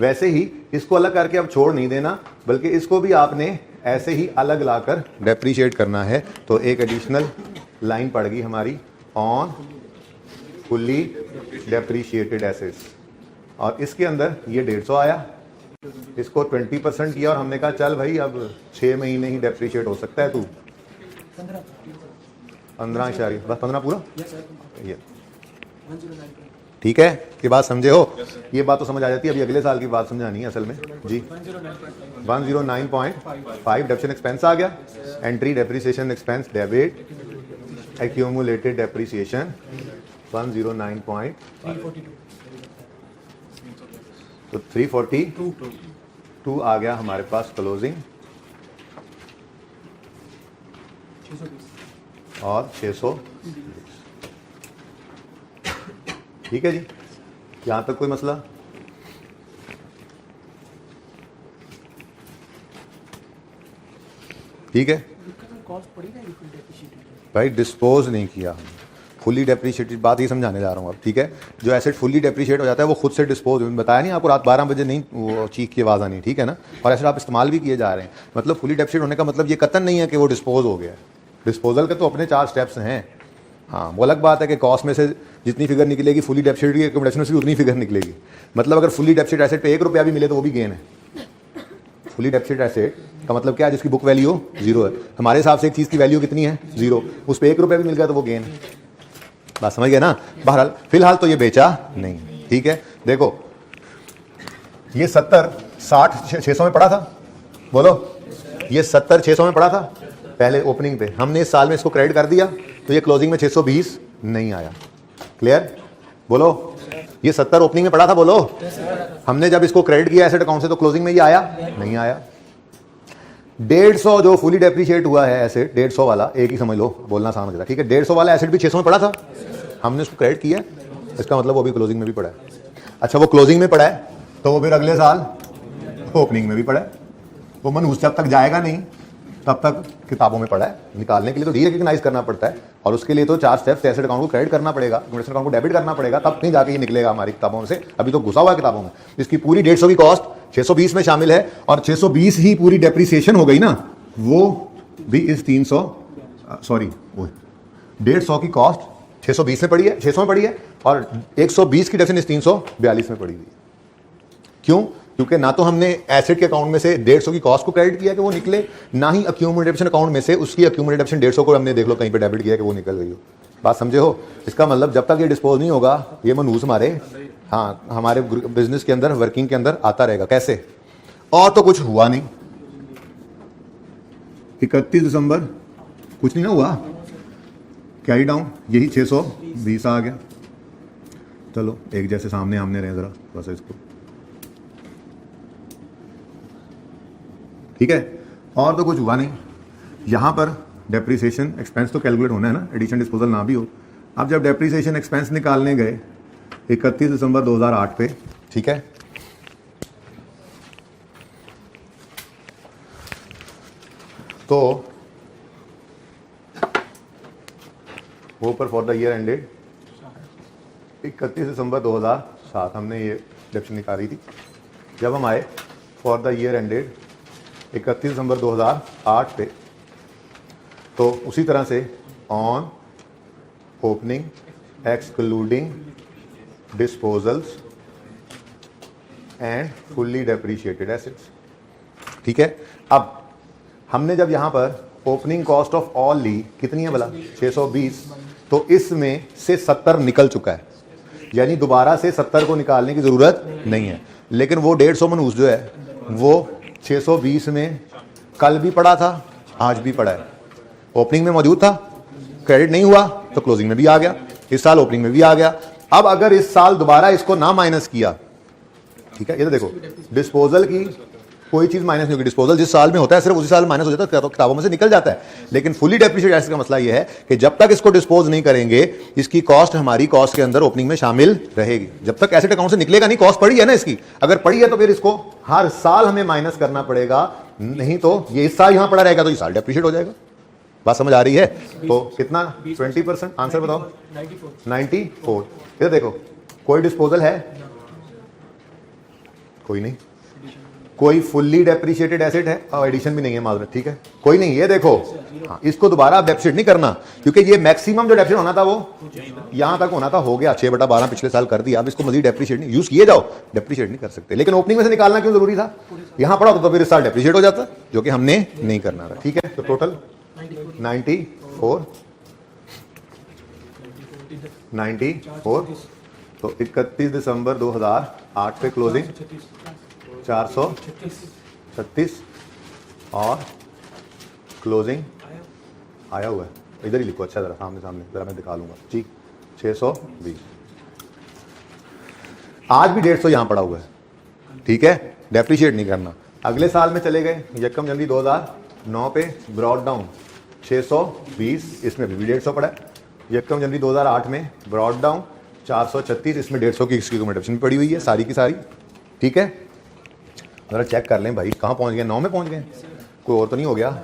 वैसे ही इसको अलग करके अब छोड़ नहीं देना, बल्कि इसको भी आपने ऐसे ही अलग लाकर डेप्रिशिएट करना है। तो एक एडिशनल लाइन पड़ गई हमारी ऑन फुल्ली डेप्रिशिएटेड एसेट्स, और इसके अंदर ये 150 आया, इसको 20% किया, और हमने कहा चल भाई अब 6 महीने ही डेप्रिशिएट हो सकता है, तू 15 बस 15 पूरा, ये ठीक है, ये बात समझे हो? ये बात तो समझ आ जाती है, अभी अगले साल की बात समझानी है असल में जी। 109.5 डेप्रिसिएशन एक्सपेंस आ गया, entry depreciation expense debit, accumulated depreciation 109.5 तो 342 आ गया हमारे पास क्लोजिंग और 600। ठीक है जी, यहां तक कोई मसला? ठीक है भाई, डिस्पोज नहीं किया, फुली डेप्रिशिएटेड, बात ही समझाने जा रहा हूँ अब। ठीक है, जो एसेट फुली डेप्रिशिएट हो जाता है वो खुद से डिस्पोज, बताया नहीं आपको, रात 12 बजे नहीं वो चीख की आवाज़ आनी, ठीक है ना, और एसेट आप इस्तेमाल भी किए जा रहे हैं, मतलब फुली डेप्रिशिएट होने का मतलब ये कतन नहीं है कि वो डिस्पोज हो गया है। डिस्पोजल के तो अपने 4 स्टेप्स हैं। हाँ, वो अलग बात है कि कॉस्ट में से जितनी फिगर निकलेगी फुली डेप्रिशिएटेड की एकोमोडेशन से भी उतनी फिगर निकलेगी। मतलब अगर फुली डेप्रिशिएटेड एसेट पे 1 रुपया भी मिले तो वो भी गेन है। फुली डेप्रिशिएटेड एसेट का मतलब क्या है? जिसकी बुक वैल्यू 0 है। हमारे हिसाब से एक चीज़ की वैल्यू कितनी है? 0। उस पर 1 रुपया भी मिल गया तो वो गेन है। बात समझ गए ना? बहरहाल फिलहाल तो ये बेचा नहीं। ठीक है, देखो ये 70 60 600 में पड़ा था, बोलो ये 70 600 में पड़ा था पहले ओपनिंग पे, हमने इस साल में इसको क्रेडिट कर दिया तो ये क्लोजिंग में 620 नहीं आया। क्लियर? बोलो ये 70 ओपनिंग में पड़ा था, बोलो हमने जब इसको क्रेडिट किया एसेट अकाउंट से तो क्लोजिंग में ये आया नहीं आया। 150 जो फुली डेप्रिशिएट हुआ है एसेट, 150 वाला, एक ही समझ लो, बोलना आसान हो जाता है। ठीक है, 150 वाला एसेट भी 600 में पड़ा था, हमने उसको क्रेडिट किया, इसका मतलब वो भी क्लोजिंग में भी पड़ा है। अच्छा, वो क्लोजिंग में पड़ा है तो वो फिर अगले साल ओपनिंग में भी पड़ा है। वो मनहूस जब तक जाएगा नहीं तब तक किताबों में पड़ा है। निकालने के लिए तो डी रिकग्नाइज करना पड़ता है और उसके लिए तो 4 स्टेप्स, एसेट अकाउंट को क्रेडिट करना पड़ेगा, एकोमोडेशन अकाउंट को डेबिट करना पड़ेगा, तब नहीं जाके ये निकलेगा हमारी किताबों में से। अभी तो घुसा हुआ है किताबों में। इसकी पूरी 150 की कॉस्ट 620 में शामिल है और 620 ही पूरी डेप्रिसिएशन हो गई ना, वो भी इस 150 की कॉस्ट 620 में पड़ी है, 600 में पड़ी है और 120 की डेफिनेशन इस 342 में पड़ी हुई है। क्यों? क्योंकि ना तो हमने एसेट के अकाउंट में से 150 की कॉस्ट को क्रेडिट किया कि वो निकले, ना ही एक्यूमुलेटेड अकाउंट में से उसकी एक्यूमुलेटेड 150 को हमने देख लो कहीं पे डेबिट किया कि वो निकल गई हो। बात समझे हो? इसका मतलब जब तक ये डिस्पोज नहीं होगा ये मनहूस हमारे, हाँ, हमारे बिजनेस के अंदर, वर्किंग के अंदर आता रहेगा। कैसे? और तो कुछ हुआ नहीं। 31 दिसंबर कुछ नहीं ना हुआ, कैरी डाउन यही 620 आ गया। चलो एक जैसे सामने आमने रहे जरा थोड़ा सा इसको, ठीक है, और तो कुछ हुआ नहीं। यहां पर डेप्रिसिएशन एक्सपेंस तो कैलकुलेट होना है ना, एडिशन डिस्पोजल ना भी हो। अब जब डेप्रिसिएशन एक्सपेंस निकालने गए 31 दिसंबर 2008 पे, ठीक है, तो वो ऊपर फॉर द ईयर एंडेड 31 दिसंबर 2007 हमने ये डेप्शन निकाली थी। जब हम आए फॉर द ईयर एंडेड 31 दिसंबर 2008 पे, तो उसी तरह से on opening excluding disposals and fully depreciated assets. ठीक है, अब हमने जब यहां पर ओपनिंग कॉस्ट ऑफ ऑल ली कितनी है भला? 620, तो इसमें से 70 निकल चुका है, यानी दोबारा से 70 को निकालने की जरूरत नहीं है। लेकिन वो 150 मनहूस जो है वो 620 में कल भी पड़ा था, आज भी पड़ा है, ओपनिंग में मौजूद था, क्रेडिट नहीं हुआ तो क्लोजिंग में भी आ गया, इस साल ओपनिंग में भी आ गया। अब अगर इस साल दोबारा इसको ना माइनस किया, ठीक है, ये तो देखो डिस्पोजल की कोई चीज माइनस नहीं होगी, डिस्पोजल जिस साल में होता है सिर्फ उसी साल माइनस हो जाता है, तो किताबों में से निकल जाता है। लेकिन फुली डेप्रिशिएटेड एसेट का मसला यह है कि जब तक इसको डिस्पोज नहीं करेंगे इसकी कॉस्ट हमारी कॉस्ट के अंदर ओपनिंग में शामिल रहेगी। जब तक एसेट अकाउंट से निकलेगा नहीं, कॉस्ट पड़ी है ना इसकी, अगर पड़ी है तो फिर इसको हर साल हमें माइनस करना पड़ेगा, नहीं तो ये इस साल यहां पड़ा रहेगा तो इस साल डेप्रिशिएट हो जाएगा। बात समझ आ रही है? तो कितना? 20%। आंसर बताओ। 94। इधर देखो, कोई डिस्पोजल है? कोई नहीं। कोई फुल्ली डेप्रिशिएटेड एसेट है? और एडिशन भी नहीं है माजरत, ठीक है, कोई नहीं। ये देखो, हाँ, इसको दोबारा डेप्रिशिएट नहीं करना, क्योंकि ये मैक्सिमम जो डेप्रिशिएट होना था वो यहां तक होना था, हो गया 6/12 पिछले साल कर दिया। अब इसको मजीद डेप्रिशिएट नहीं, यूज किए जाओ, डेप्रिशिएट नहीं कर सकते। लेकिन ओपनिंग में से निकालना क्यों जरूरी था? यहां पड़ा तो फिर इस साल डेप्रिशिएट हो जाता, जो कि हमने नहीं करना था। ठीक है, तो टोटल 94 तो 31 दिसंबर 2008 पे क्लोजिंग 436 और क्लोजिंग आया हुआ है, इधर ही लिखो, अच्छा ज़रा सामने सामने ज़रा मैं दिखा लूँगा जी, 620। आज भी 150 यहाँ पड़ा हुआ है, ठीक है, डेप्रिशिएट नहीं करना। अगले साल में चले गए, यकम जनवरी 2009 पे ब्रॉड डाउन 620, इसमें भी 150 पड़ा है। यकम जनवरी 2008 में ब्रॉड डाउन 436, इसमें 150 की इसकी रिडक्शन पड़ी हुई है सारी की सारी, ठीक है। ज़रा चेक कर लें भाई, कहाँ पहुँच गए, 9 में पहुँच गए, कोई और तो नहीं हो गया।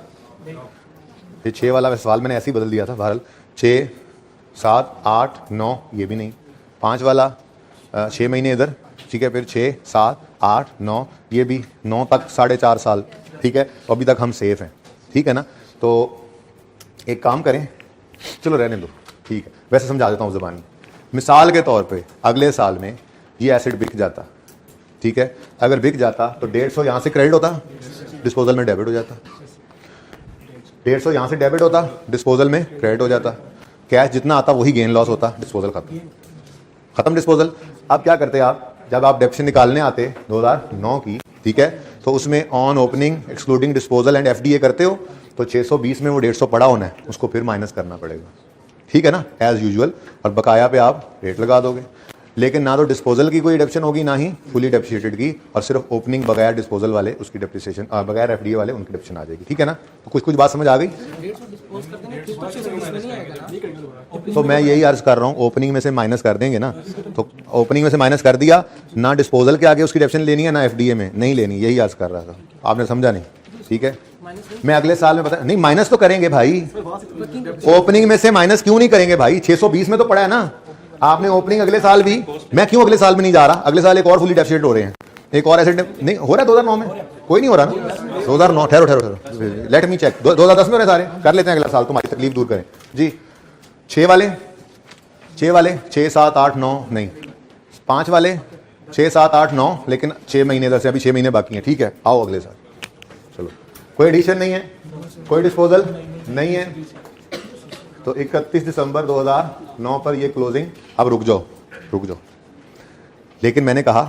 ये 6 वाला सवाल मैंने ऐसे ही बदल दिया था, बहरहाल 6, 7, 8, 9 ये भी नहीं, 5 वाला 6 महीने इधर, ठीक है, फिर 6, 7, 8, 9 ये भी 9 तक 4.5 साल, ठीक है, तो अभी तक हम सेफ हैं, ठीक है ना। तो एक काम करें, चलो रहने दो, ठीक है, वैसे समझा देता हूँ ज़बानी। मिसाल के तौर पे अगले साल में ये एसेट बिक जाता, ठीक है, अगर बिक जाता तो 150 यहाँ से क्रेडिट होता, डिस्पोजल में डेबिट हो जाता, 150 यहाँ से डेबिट होता, डिस्पोजल में क्रेडिट हो जाता, कैश जितना आता वही गेन लॉस होता, डिस्पोजल खत्म डिस्पोजल। अब क्या करते आप, जब आप डेप्शन निकालने आते 2009 की, ठीक है, तो उसमें on opening excluding disposal and FDA करते हो, तो 620 में वो 150 पड़ा होना है, उसको फिर माइनस करना पड़ेगा, ठीक है ना, एज यूजुअल, और बकाया पे आप रेट लगा दोगे। लेकिन ना तो डिस्पोजल की कोई डिडक्शन होगी, ना ही फुली डेप्रिशिएटेड की, और सिर्फ ओपनिंग बगैर डिस्पोजल वाले उसकी डेप्रिसिएशन, बगैर एफडीए वाले उनकी डिडक्शन आ जाएगी, ठीक है ना। तो कुछ कुछ बात समझ आ गई। तो मैं यही अर्ज कर रहा हूँ, ओपनिंग में से माइनस कर देंगे ना, तो ओपनिंग में से माइनस कर दिया, ना डिस्पोजल के आगे उसकी डिडक्शन लेनी है, ना एफडीए में नहीं लेनी, यही अर्ज कर रहा था, आपने समझा नहीं, ठीक है। मैं अगले साल में बता नहीं, माइनस तो करेंगे भाई, ओपनिंग में से माइनस क्यों नहीं करेंगे भाई, 620 में तो पड़ा है ना आपने ओपनिंग अगले साल भी। मैं क्यों अगले साल में नहीं जा रहा, अगले साल एक और फुली डेप्रिशिएट हो रहे हैं, एक और एसेट नहीं हो रहा है 2009 में, कोई नहीं हो रहा ना 2009, ठहरो लेट मी चेक, 2010 में हो रहे सारे, कर लेते हैं अगला साल, तुम्हारी तकलीफ दूर करें जी। 6 वाले 6, 7, 8, 9 नहीं, 5 वाले 6, 7, 8, 9, लेकिन 6 महीने इधर से, अभी 6 महीने बाकी हैं, ठीक है, आओ अगले साल, चलो कोई एडिशन नहीं है, कोई डिस्पोजल नहीं है, तो 31 दिसंबर 2009 पर ये क्लोजिंग। अब रुक जाओ, लेकिन मैंने कहा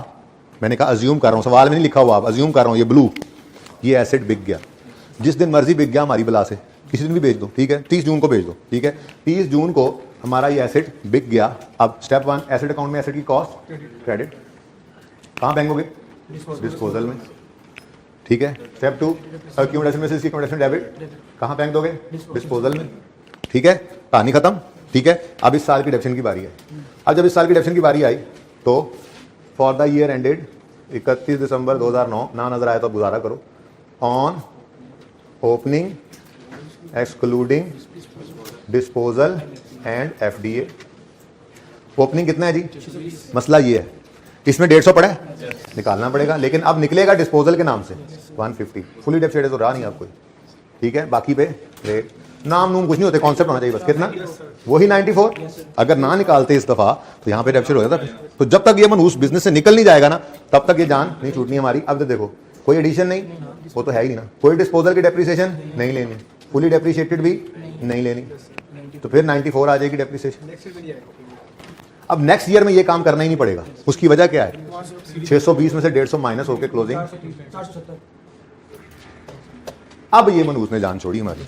अज्यूम कर रहा हूँ, सवाल में नहीं लिखा हुआ, आप अज्यूम कर रहा हूँ, ये ब्लू ये एसेट बिक गया, जिस दिन मर्जी बिक गया हमारी बला से, किसी दिन भी बेच दो, ठीक है, 30 जून को बेच दो, ठीक है, 30 जून को हमारा ये एसेट बिक गया। अब स्टेप 1, एसेट अकाउंट में एसेट की कॉस्ट क्रेडिट, कहाँ बैंक होगे, डिस्पोजल में, ठीक है। स्टेप 2, एक्यूमुलेशन में से इसकी एक्यूमुलेशन डेबिट, कहाँ बैंक दोगे, डिस्पोजल में, ठीक है, कहानी खत्म, ठीक है। अब इस साल की डिडक्शन की बारी है। अब जब इस साल की डिडक्शन की बारी आई तो फॉर द ईयर एंडेड 31 दिसंबर 2009, ना नजर आया तो गुजारा करो, on opening excluding disposal and FDA. Opening कितना है जी, मसला ये है, इसमें 150 पड़ा है, निकालना पड़ेगा, लेकिन अब निकलेगा डिस्पोजल के नाम से 150, फुली डेप्रिशिएटेड तो रहा नहीं आपको, ठीक है। बाकी पे रेट नाम नूम कुछ नहीं होते, कॉन्सेप्ट होना चाहिए बस, कितना वही 94। अगर ना निकालते इस दफा तो यहाँ पे डेप्रिशिएट हो जाता, तो जब तक ये मनहूस बिजनेस से निकल नहीं जाएगा ना, तब तक ये जान नहीं छूटनी हमारी। अब तो देखो कोई एडिशन नहीं, वो तो है ही नहीं ना, कोई डिस्पोजल की डेप्रिसिएशन नहीं लेनी, फुली डेप्रिशिएटेड भी नहीं लेनी, तो फिर 94 आ जाएगी डेप्रिसिएशन। अब नेक्स्ट ईयर में ये काम करना ही नहीं पड़ेगा, उसकी वजह क्या है, 620 में से 150 माइनस होकर क्लोजिंग, अब ये मनहूस ने जान छोड़ी हमारी,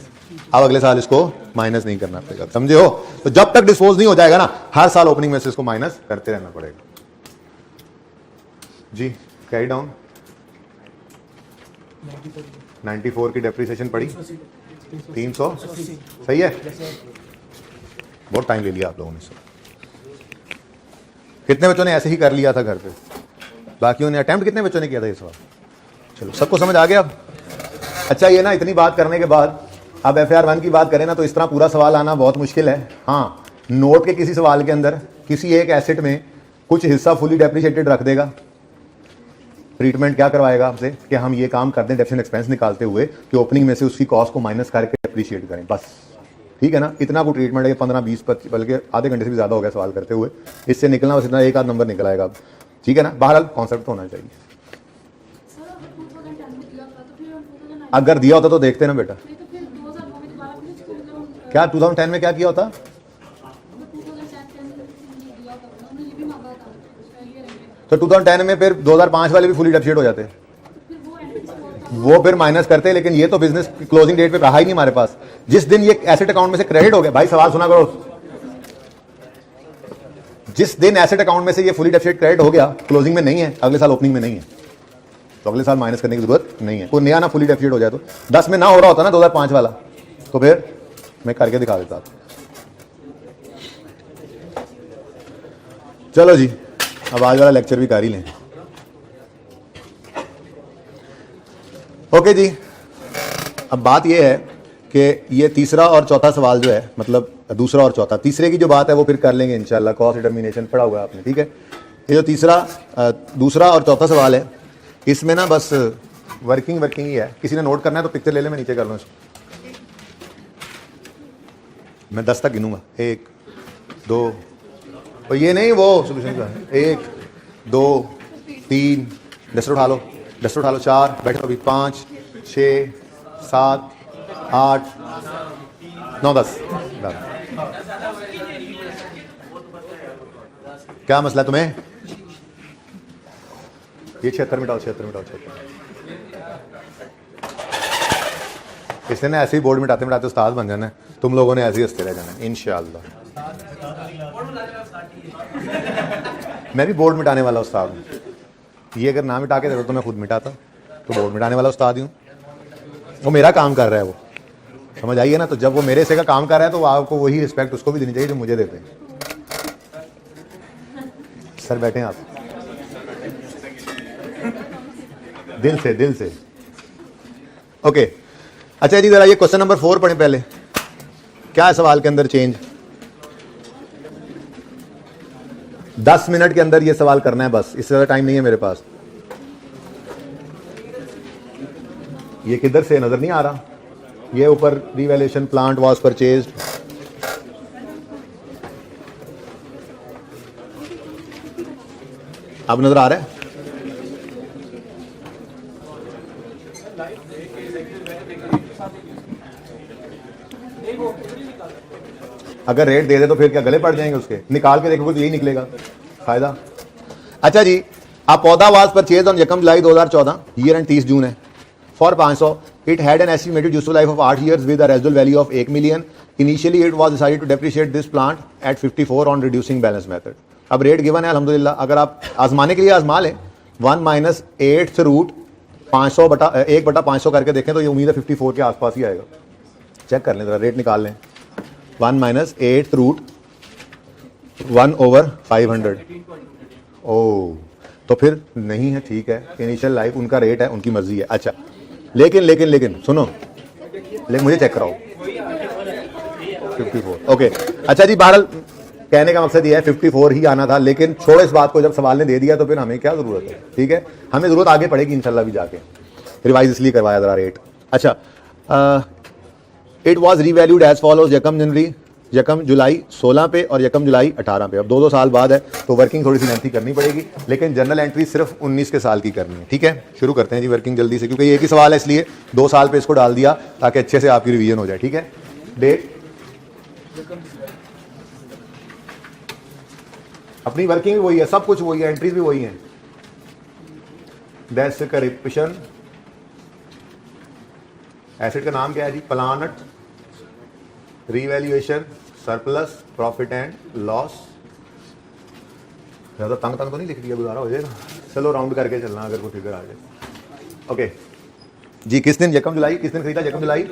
अब अगले साल इसको माइनस नहीं करना पड़ेगा, समझे हो। तो जब तक डिस्पोज नहीं हो जाएगा ना, हर साल ओपनिंग में से इसको माइनस करते रहना पड़ेगा जी। कैरी डाउन 94 की डेप्रिसिएशन पड़ी 300, सही है, बहुत टाइम ले लिया आप लोगों ने। कितने बच्चों ने ऐसे ही कर लिया था घर पे, बाकियों ने अटेम्प्ट, कितने बच्चों ने किया था ये सवाल, चलो सबको समझ आ गया अब। अच्छा ये ना, इतनी बात करने के बाद अब FAR 1 की बात करें ना, तो इस तरह पूरा सवाल आना बहुत मुश्किल है। हाँ, नोट के किसी सवाल के अंदर किसी एक एसेट में कुछ हिस्सा फुली डेप्रिशिएटेड रख देगा, ट्रीटमेंट क्या करवाएगा आपसे कि हम ये काम कर दें डेप्रिसिएशन एक्सपेंस निकालते हुए कि ओपनिंग में से उसकी कॉस्ट को माइनस करके डेप्रिशिएट करें, बस, ठीक है ना। इतना को ट्रीटमेंट है, 15, 20, 25 बल्कि आधे घंटे से भी ज़्यादा हो गया सवाल करते हुए, इससे निकलना बस इतना एक आध नंबर निकल आएगा, ठीक है ना। बहरहाल कॉन्सेप्ट होना चाहिए, अगर दिया होता तो देखते ना बेटा, क्या 2010 में क्या किया होता, तो 2010 में फिर 2005 वाले भी फुली डेप्रिशिएट हो जाते, वो फिर माइनस करते, लेकिन ये तो बिजनेस क्लोजिंग डेट पे रहा ही नहीं हमारे पास। जिस दिन ये एसेट अकाउंट में से क्रेडिट हो गया, भाई सवाल सुना करो, जिस दिन एसेट अकाउंट में से ये फुली डेप्रिशिएट क्रेडिट हो गया, क्लोजिंग में नहीं है, अगले साल ओपनिंग में नहीं है, तो अगले साल माइनस करने की जरूरत नहीं है। कोई नया ना फुली डेप्रिशिएट हो जाए तो 10 में ना हो रहा होता ना 2005 वाला, तो फिर मैं करके दिखा देता। चलो जी, अब आज वाला लेक्चर भी कर ही लें। ओके जी, अब बात यह है कि ये तीसरा और चौथा सवाल जो है, मतलब दूसरा और चौथा, तीसरे की जो बात है वो फिर कर लेंगे इंशाल्लाह, कॉस्ट डिटर्मिनेशन पढ़ा हुआ है आपने, ठीक है। ये जो दूसरा और चौथा सवाल है, इसमें ना बस वर्किंग ही है। किसी ने नोट करना है तो पिक्चर ले ले, मैं नीचे कर लूँ इसको। मैं 10 तक गिनूंगा, 1 2, और ये नहीं वो सोल्यूशन का, 1 2 3, डस्टर उठा लो, 4, बैठो अभी, 5 6 7 8 9 10। क्या मसला तुम्हें? ये 76 मिटाओ, 76। इसने ना ऐसे ही बोर्ड मिटाते मिटाते उस्ताद बन जाना है, तुम लोगों ने ऐसे ही हंसते रह जाना है इंशाअल्लाह। मैं भी बोर्ड मिटाने वाला उस्ताद हूँ। ये अगर ना मिटा के देखो तो मैं खुद मिटाता, तो बोर्ड मिटाने वाला उस्ताद ही हूँ। वो मेरा काम कर रहा है, वो समझ आइए ना। तो जब वो मेरे से का काम कर रहा है तो आपको वही रिस्पेक्ट उसको भी देनी चाहिए जो मुझे देते हैं। सर बैठे हैं आप, दिल से। ओके, अच्छा जी, जरा ये क्वेश्चन नंबर 4 पढ़ें पहले। क्या है सवाल के अंदर चेंज? 10 मिनट के अंदर ये सवाल करना है बस, इससे ज्यादा टाइम नहीं है मेरे पास। ये किधर से नजर नहीं आ रहा? ये ऊपर रिवैल्यूएशन प्लांट वाज परचेज्ड, अब नजर आ रहा है? अगर रेट दे दे तो फिर क्या गले पड़ जाएंगे उसके? निकाल के देखोगे तो यही निकलेगा फायदा। अच्छा जी, आप पौधा was purchase on 1 July 2014, year end 30 June है, for 500। It had an estimated useful life of 8 years with a residual value of 1 million। Initially it was decided to depreciate this plant at 54 on reducing balance method. अब rate given है अल्हम्दुलिल्लाह, अगर आप आजमाने के लिए आजमा लें 1 - 8th रूट 500 बटा 1/500 करके देखें तो ये उम्मीद है 54 के आसपास ही आएगा। चेक कर लें जरा, रेट निकाल लें। 1 - 8th रूट 1/500। ओ, तो फिर नहीं है, ठीक है, इनिशियल लाइफ उनका रेट है, उनकी मर्जी है। अच्छा, लेकिन सुनो, लेकिन मुझे चेक कराओ 54। ओके, अच्छा जी, बहरहाल कहने का मकसद ये है 54 ही आना था, लेकिन छोड़ो इस बात को, जब सवाल ने दे दिया तो फिर हमें क्या जरूरत है, ठीक है। हमें जरूरत आगे पड़ेगी इंशाल्लाह भी जाके, रिवाइज इसलिए करवाया जरा रेट। अच्छा, it was revalued as follows 1 July 16 पे और 1 जुलाई 18 पे। अब 2 साल बाद है तो वर्किंग थोड़ी सी लेंथी करनी पड़ेगी, लेकिन जनरल एंट्री सिर्फ 19 के साल की करनी है, ठीक है। शुरू करते हैं जी वर्किंग जल्दी से, क्योंकि एक ही सवाल है इसलिए 2 साल पे इसको डाल दिया ताकि अच्छे से आपकी रिवीजन हो जाए, ठीक है। डेट, अपनी वर्किंग भी वही है, सब कुछ वही है, एंट्रीज भी वही है। That's correction. एसेट का नाम क्या है जी? Plant, revaluation, surplus, profit and loss. ज़्यादा तंग तो नहीं लिख दिया, गुजारा हो जाएगा। चलो राउंड करके चलना अगर कोई फिगर आ जाए। ओके जी, किस दिन? 1 जुलाई। किस दिन खरीदा? 1 जुलाई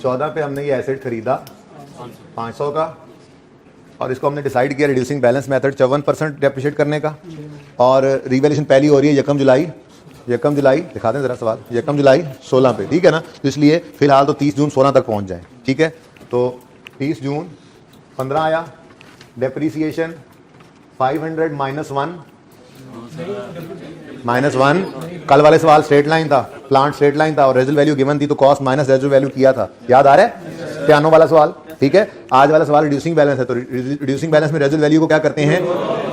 14 पे हमने ये एसेट खरीदा 500 का, और इसको हमने डिसाइड किया रिड्यूसिंग बैलेंस मेथड 54% डेप्रिशिएट करने का, और रिवैल्यूएशन पहली हो रही है 1 जुलाई दिखा दें जरा सवाल, 1 जुलाई 16 पे, ठीक है ना। तो इसलिए फिलहाल तो 30 जून 16 तक पहुंच जाए, ठीक है। तो 30 जून 15 आया, डेप्रीसिएशन 500 -1 कल वाले सवाल स्ट्रेट लाइन था, प्लांट स्ट्रेट लाइन था, और रेजिडुअल वैल्यू गिवन थी तो कॉस्ट माइनस रेजिडुअल वैल्यू किया था, याद आ रहा है? पियानो वाला सवाल, ठीक है। आज वाला सवाल रिड्यूसिंग बैलेंस है, तो रिड्यूसिंग बैलेंस में रेजिडुअल वैल्यू को क्या करते हैं?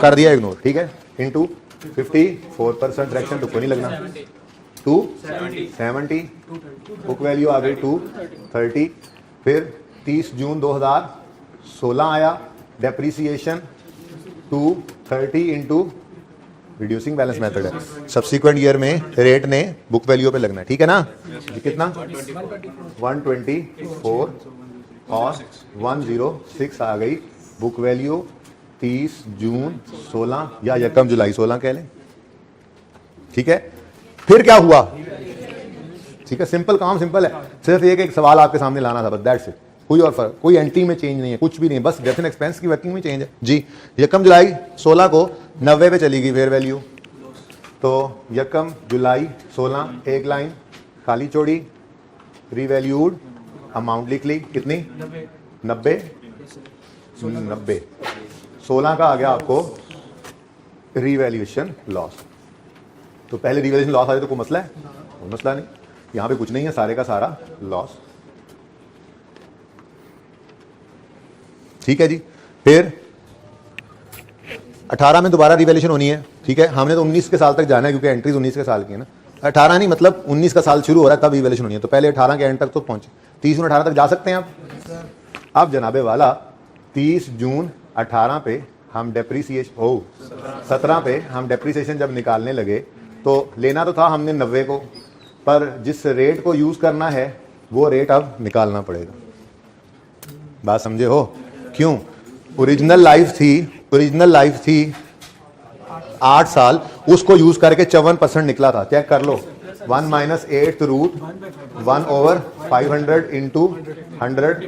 कर दिया इग्नोर, ठीक है। इनटू 54% डायरेक्शन, तो कोई नहीं लगना, 270, बुक वैल्यू आ गई 230। फिर 30 जून 2016 आया, depreciation 2 30 into reducing balance method है, सब्सिक्वेंट ईयर में रेट ने बुक वैल्यू पे लगना है, ठीक है ना। ये कितना 124 और 106 आ गई बुक वैल्यू 30 जून 16 या यकम जुलाई 16 कह लें, ठीक है। फिर क्या हुआ, ठीक है, सिंपल काम सिंपल है, सिर्फ एक सवाल आपके सामने लाना था बस, दैट्स इट। कोई और फर्क, कोई एंट्री में चेंज नहीं है, कुछ भी नहीं है, बस डेफिनेट एक्सपेंस की वर्किंग में चेंज है जी। यकम जुलाई 16 को 90 पे चली गई फेयर वैल्यू, तो यकम जुलाई 16 एक लाइन खाली छोड़ी, रीवैल्यूड अमाउंट लिख ली, कितनी 90 16 का आ गया आपको रीवैल्यूएशन लॉस। तो पहले रीवैल्यूएशन लॉस आ जाए तो कोई मसला है, कोई मसला नहीं, यहां पे कुछ नहीं है, सारे का सारा लॉस, ठीक है जी। फिर 18 में दोबारा रिवैल्यूएशन होनी है, ठीक है। हमने तो 19 के साल तक जाना है क्योंकि एंट्रीज 19 के साल की है ना, 18 नहीं मतलब 19 का साल शुरू हो रहा है तब रिवैल्यूएशन होनी है, तो पहले 18 के एंड तक तो पहुंचे, 30 जून 18 तक जा सकते हैं आप। अब जनाबे वाला 30 जून 18 पे हम डेप्रीसिएशन 17 पे हम डेप्रीसिएशन जब निकालने लगे तो लेना तो था हमने 90 को, पर जिस रेट को यूज करना है वो रेट अब निकालना पड़ेगा, बात समझे हो। क्यों, ओरिजिनल लाइफ थी 8 साल, उसको यूज करके 54% निकला था, चेक कर लो, 1 माइनस 8th रूट 1/500 इंटू 100,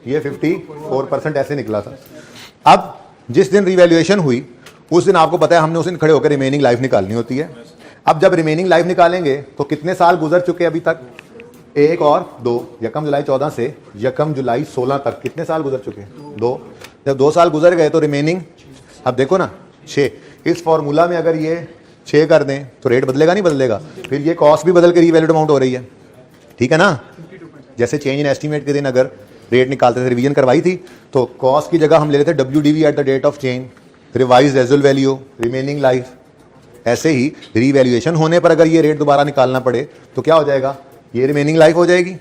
ये 54% ऐसे निकला था। अब जिस दिन रिवैल्यूएशन हुई उस दिन आपको पता है हमने उस दिन खड़े होकर रिमेनिंग लाइफ निकालनी होती है। अब जब रिमेनिंग लाइफ निकालेंगे तो कितने साल गुजर चुके अभी तक, 1 और 2, यकम जुलाई 14 से यकम जुलाई 16 तक कितने साल गुजर चुके, 2। जब 2 साल गुजर गए तो रिमेनिंग, अब देखो ना 6, इस फॉर्मूला में अगर ये 6 कर दें तो रेट बदलेगा नहीं बदलेगा, फिर ये कॉस्ट भी बदल के रीवैल्यूड अमाउंट हो रही है, ठीक है ना। जैसे चेंज इन एस्टीमेट के दिन अगर रेट निकालते थे, रिवीजन करवाई थी, तो कॉस्ट की जगह हम ले लेते WDV at the date of change, revise residual value, remaining life. ऐसे ही रीवैल्यूएशन होने पर अगर ये रेट दोबारा निकालना पड़े तो क्या हो जाएगा, ये रिमेनिंग लाइफ हो जाएगी,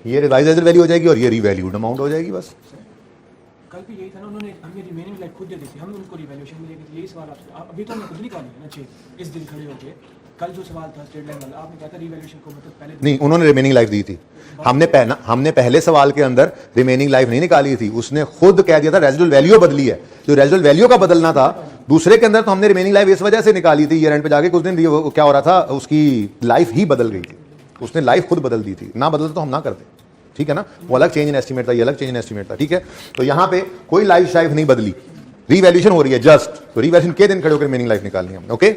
ये रिवाइज रेजुअल वैल्यू हो जाएगी और ये रीवैल्यूड अमाउंट हो जाएगी, बस। कल भी यही था ना, उन्होंने हमें रिमेनिंग लाइफ खुद दे दी थी, हम उनको रिवैल्यूएशन में लेके यही सवाल आपसे, अभी तो हमने खुद निकाली है ना 6 इस दिन खड़े होके, कल जो सवाल था स्टेट लाइन वाला आपने कहा था रिवैल्यूएशन को मतलब पहले नहीं, उन्होंने रिमेनिंग लाइफ दी थी, हमने पहले सवाल के अंदर रिमेनिंग लाइफ नहीं निकाली थी, उसने खुद कह दिया था रेजिडुअल वैल्यू बदली है, जो रेजिडुअल वैल्यू का बदलना था दूसरे के अंदर, तो हमने रिमेनिंग लाइफ इस वजह से निकाली थी, ईयर एंड पे जाके कुछ दिन क्या हो रहा था, उसकी लाइफ ही बदल गई थी, उसने लाइफ खुद बदल दी थी, ना बदलते तो हम ना करते, ठीक है ना। वो अलग चेंज इन एस्टीमेट था, ये अलग चेंज इन एस्टीमेट था, ठीक है। तो यहाँ पे कोई लाइफ शाइफ नहीं बदली, रीवैल्यूएशन हो रही है जस्ट, तो रीवैल्यूएशन के दिन खड़े होकर रिमेनिंग लाइफ निकालनी है, ओके।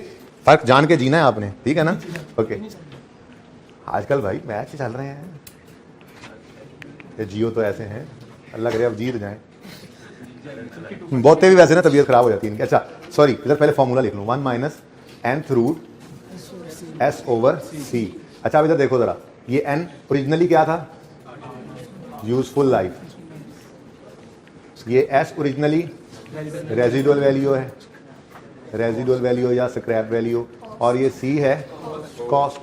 फर्क जान के जीना है आपने, ठीक है ना, ओके। आजकल भाई मैच चल रहे हैं, ये जियो तो ऐसे हैं, अल्लाह करे अब जीत जाएं, बहुते भी वैसे ना तबीयत खराब हो जाती है इनकी। अच्छा सॉरी, इधर पहले फॉर्मूला लिख लूँ, 1 माइनस nth रूट S/C। अच्छा अब इधर देखो जरा, ये n ओरिजिनली क्या था, यूजफुल लाइफ, ये S ओरिजिनली रेजिडुअल वैल्यू है, रेजिडुअल वैल्यू या स्क्रैप वैल्यू, और ये C है कॉस्ट।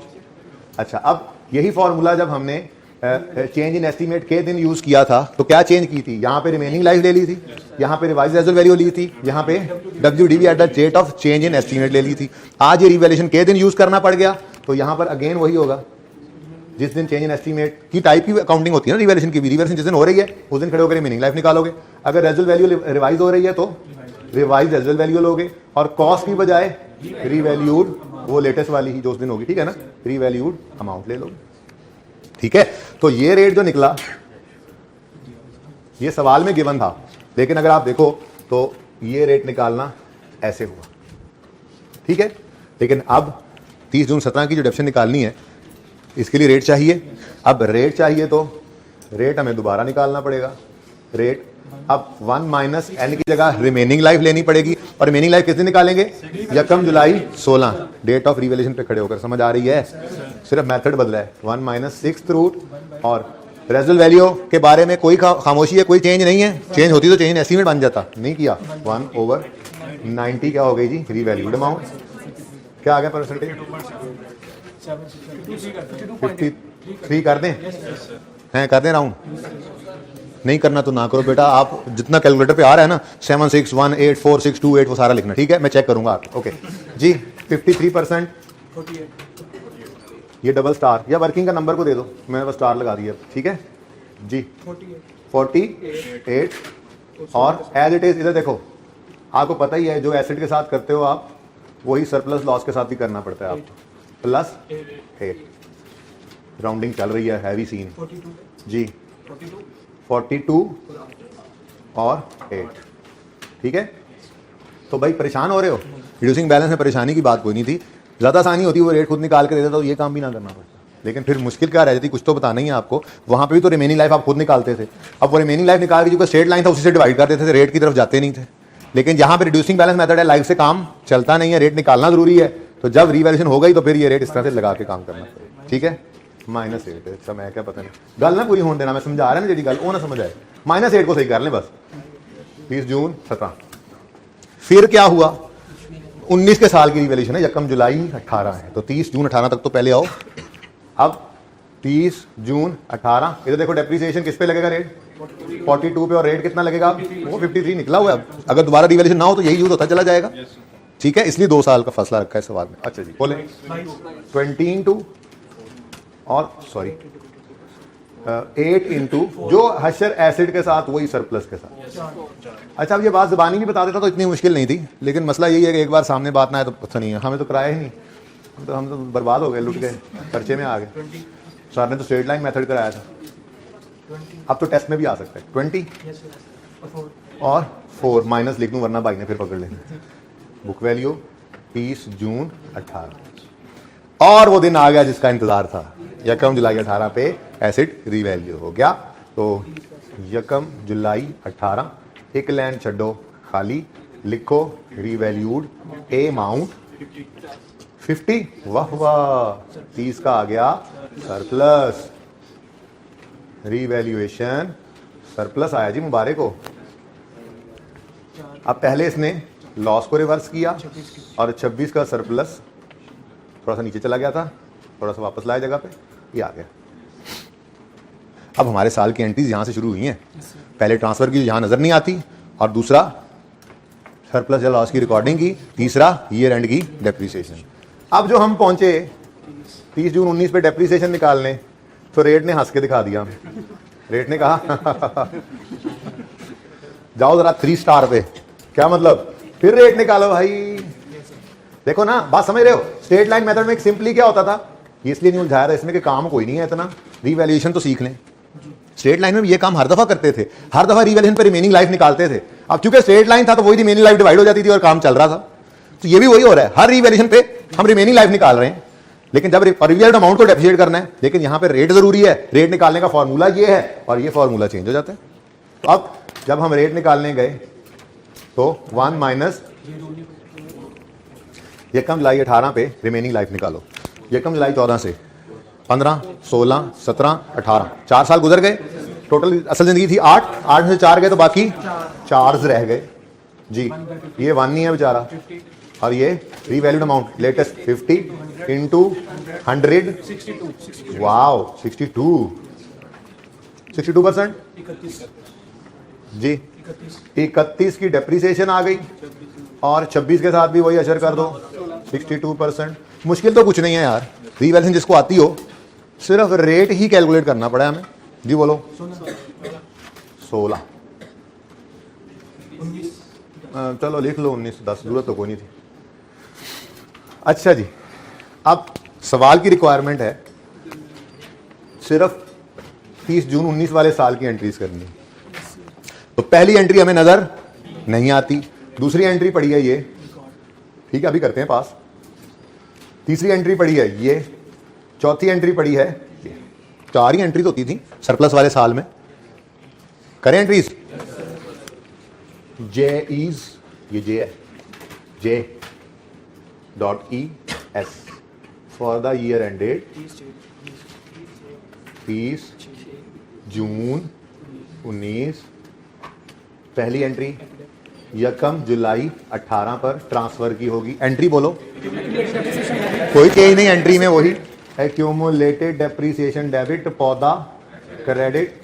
अच्छा अब यही फॉर्मूला जब हमने चेंज इन एस्टीमेट के दिन यूज किया था तो क्या चेंज की थी, यहाँ पे रिमेनिंग लाइफ ले ली थी, यहाँ पे रिवाइज रेजुअल वैल्यू ली थी, यहाँ पे WDV at the date of change in estimate ले ली थी। आज ये रिवैल्यूएशन के दिन यूज करना पड़ गया तो यहाँ पर अगेन वही होगा, जिस दिन चेंज इन एस्टीमेट की टाइप की अकाउंटिंग होती है ना रिवैल्यूएशन की भी, रिवैल्यूएशन जिस दिन हो रही है उस दिन खड़े होकर रिमेनिंग लाइफ निकालोगे, अगर रेजुअल वैल्यू रिवाइज हो रही है तो रिवाइज रेजुअल वैल्यू लोगे, और कॉस्ट की बजाय रीवैल्यूड वो लेटेस्ट वाली ही जो उस दिन होगी, ठीक है ना, रीवैल्यूड अमाउंट ले लोगे, ठीक है। तो ये रेट जो निकला ये सवाल में गिवन था, लेकिन अगर आप देखो तो ये रेट निकालना ऐसे हुआ, ठीक है। लेकिन अब 30 जून 17 की जो डेप्शन निकालनी है इसके लिए रेट चाहिए, अब रेट चाहिए तो रेट हमें दोबारा निकालना पड़ेगा, रेट अब 1 माइनस n की जगह रिमेनिंग लाइफ लेनी पड़ेगी, और रिमेनिंग लाइफ किस दिन निकालेंगे, यकम जुलाई 16 डेट ऑफ रिवैल्यूएशन पे खड़े होकर, समझ आ रही है, सिर्फ मेथड बदला है, 1 माइनस 6th रूट, और रेजुअल वैल्यू के बारे में कोई खामोशी है, कोई चेंज नहीं है, चेंज होती तो चेंज इन एस्टीमेट बन जाता, नहीं किया, 1/90 क्या हो गई जी, रीवैल्यूड अमाउंट, क्या आ गया परसेंटेज, 53 कर दें, हैं कर दें राउंड, नहीं करना तो ना करो बेटा, आप जितना कैलकुलेटर पे आ रहा है ना 76184628 वो सारा लिखना, ठीक है, मैं चेक करूंगा आप। ओके जी 53%, 48 ये डबल स्टार या वर्किंग का नंबर को दे दो, मैंने बस स्टार लगा दिया, ठीक है जी 48 और एज इट इज इधर देखो, आपको पता ही है जो एसिड के साथ करते हो आप वही सरप्लस लॉस के साथ भी करना पड़ता है आपको, प्लस 8 राउंडिंग चल रही है, हैवी सीन 42 जी 42 42 और 8, ठीक है। तो भाई परेशान हो रहे हो, रिड्यूसिंग बैलेंस में परेशानी की बात कोई नहीं थी, ज़्यादा आसानी होती वो रेट खुद निकाल के दे देता तो ये काम भी ना करना पड़ता, लेकिन फिर मुश्किल क्या रह जाती, कुछ तो बताना ही है आपको। वहाँ पे भी तो रिमेनिंग लाइफ आप खुद निकालते थे, अब वो रिमेनिंग लाइफ निकाल के जो स्ट्रेट लाइन था उसी से डिवाइड कर देते थे, रेट की तरफ जाते नहीं थे। लेकिन यहाँ पे रिड्यूसिंग बैलेंस मेथड है, लाइफ से काम चलता नहीं है, रेट निकालना जरूरी है, तो जब रिवैल्यूएशन हो गई तो फिर ये रेट इस तरह से लगा के काम करना पड़ेगा, ठीक है। -8 है, समय क्या पता नहीं, गल ना पूरी होने देना, मैं समझा रहा है ना जी गल वो ना समझ आए, -8 को सही कर लें बस। 30 जून 17, फिर क्या हुआ, 19 के साल की रिवैल्यूएशन है, 1 जुलाई 18 है, तो 30 जून 18 तक तो पहले आओ। अब 30 जून 18 इधर देखो डेप्रिसिएशन किस पे लगेगा रेट, 42 पे, और रेट कितना लगेगा, वो 53 निकला हुआ है। अगर दोबारा रिवैल्यूएशन ना हो तो यही यूज होता चला जाएगा, ठीक है, इसलिए 2 साल का फैसला रखा है सवाल में। अच्छा जी बोले 20 इंटू और सॉरी 8 इंटू जो हशर एसिड के साथ वही सरप्लस के साथ। अच्छा अब ये बात ज़बानी भी बता देता तो इतनी मुश्किल नहीं थी, लेकिन मसला यही है कि एक बार सामने बात ना आए तो पता नहीं है, हमें तो कराया ही नहीं, हम तो बर्बाद हो गए, लुट गए, खर्चे में आ गए। सर ने तो स्ट्रेट लाइन मेथड कराया था, अब तो टेस्ट में भी आ सकता है। 20 और 4 माइनस लिख दूँ वरना भाई ने फिर पकड़ लेंगे। बुक वैल्यू 30 जून 18 और वो दिन आ गया जिसका इंतजार था, 1 जुलाई 18 पे एसिड रीवैल्यू हो गया। तो 1 जुलाई 18 एक लाइन छड्डो खाली, लिखो रीवैल्यूड ए अमाउंट 50, वाह वाह 30 का आ गया सरप्लस, रीवैल्यूएशन सरप्लस आया जी, मुबारक हो। अब पहले इसने लॉस को रिवर्स किया और 26 का सरप्लस थोड़ा सा नीचे चला गया था, थोड़ा सा वापस लाया जगह पे, ये आ गया। अब हमारे साल की एंट्रीज यहां से शुरू हुई हैं, पहले ट्रांसफर की यहां नजर नहीं आती, और दूसरा सरप्लस या लॉस की रिकॉर्डिंग की, तीसरा ईयर एंड की डेप्रिसिएशन। अब जो हम पहुंचे 30 जून 19 पे डेप्रिसिएशन निकालने, तो रेट ने हंस के दिखा दिया, रेट ने कहा जाओ जरा 3 स्टार पे, क्या मतलब, फिर रेट निकालो भाई। देखो ना बात समझ रहे हो, स्ट्रेट लाइन मेथड में सिंपली क्या होता था, इसलिए नहीं उलझाया था इसमें कि काम कोई नहीं है इतना, रीवैल्यूएशन तो सीख लें। स्ट्रेट लाइन में ये काम हर दफा करते थे, हर दफा रीवैल्यूएशन पे रिमेनिंग लाइफ निकालते थे। अब चूंकि स्ट्रेट लाइन था तो वही रिमेनिंग लाइफ डिवाइड हो जाती थी और काम चल रहा था, तो ये भी वही हो रहा है, हर रीवैल्यूएशन पे हम रिमेनिंग लाइफ निकाल रहे हैं, लेकिन जब रिवैल्यूड अमाउंट को डेप्रिशिएट करना है, लेकिन यहां पे रेट जरूरी है, रेट निकालने का फॉर्मूला ये है और ये फॉर्मूला चेंज हो जाता है। तो अब जब हम रेट निकालने गए तो 1 माइनस 1 जुलाई 18 पे रिमेनिंग लाइफ निकालो, 1 जुलाई 14 से 15, 16, 17, 18 4 साल गुजर गए, टोटल असल जिंदगी थी 8 में से 4 गए तो बाकी 4 रह गए जी। ये 1 नहीं है बेचारा, और ये revalued amount latest 50 into 100, 62 wow 62% जी, 31 की डेप्रिसिएशन आ गई और 26 के साथ भी वही अशर कर दो 62%। मुश्किल तो कुछ नहीं है यार, रीवैल्यूएशन जिसको आती हो सिर्फ रेट ही कैलकुलेट करना पड़ा हमें जी। बोलो 16 चलो लिख लो 19, 10 जरूरत तो कोई नहीं थी। अच्छा जी, अब सवाल की रिक्वायरमेंट है सिर्फ 30 जून 19 वाले साल की एंट्रीज करनी है। तो पहली एंट्री हमें नजर नहीं आती, दूसरी एंट्री पड़ी है ये, ठीक है अभी करते हैं पास, तीसरी एंट्री पड़ी है ये, चौथी एंट्री पड़ी है ये, 4 ही एंट्रीज होती थी सरप्लस वाले साल में। करें एंट्रीज, जे इज, ये जे है, J.E.S for the year ended 30 जून 19। पहली एंट्री 1 जुलाई 18 पर ट्रांसफर की होगी। एंट्री बोलो, कोई चेंज नहीं एंट्री में, वही एक्यूमुलेटेड डेप्रिसिएशन डेबिट पौधा क्रेडिट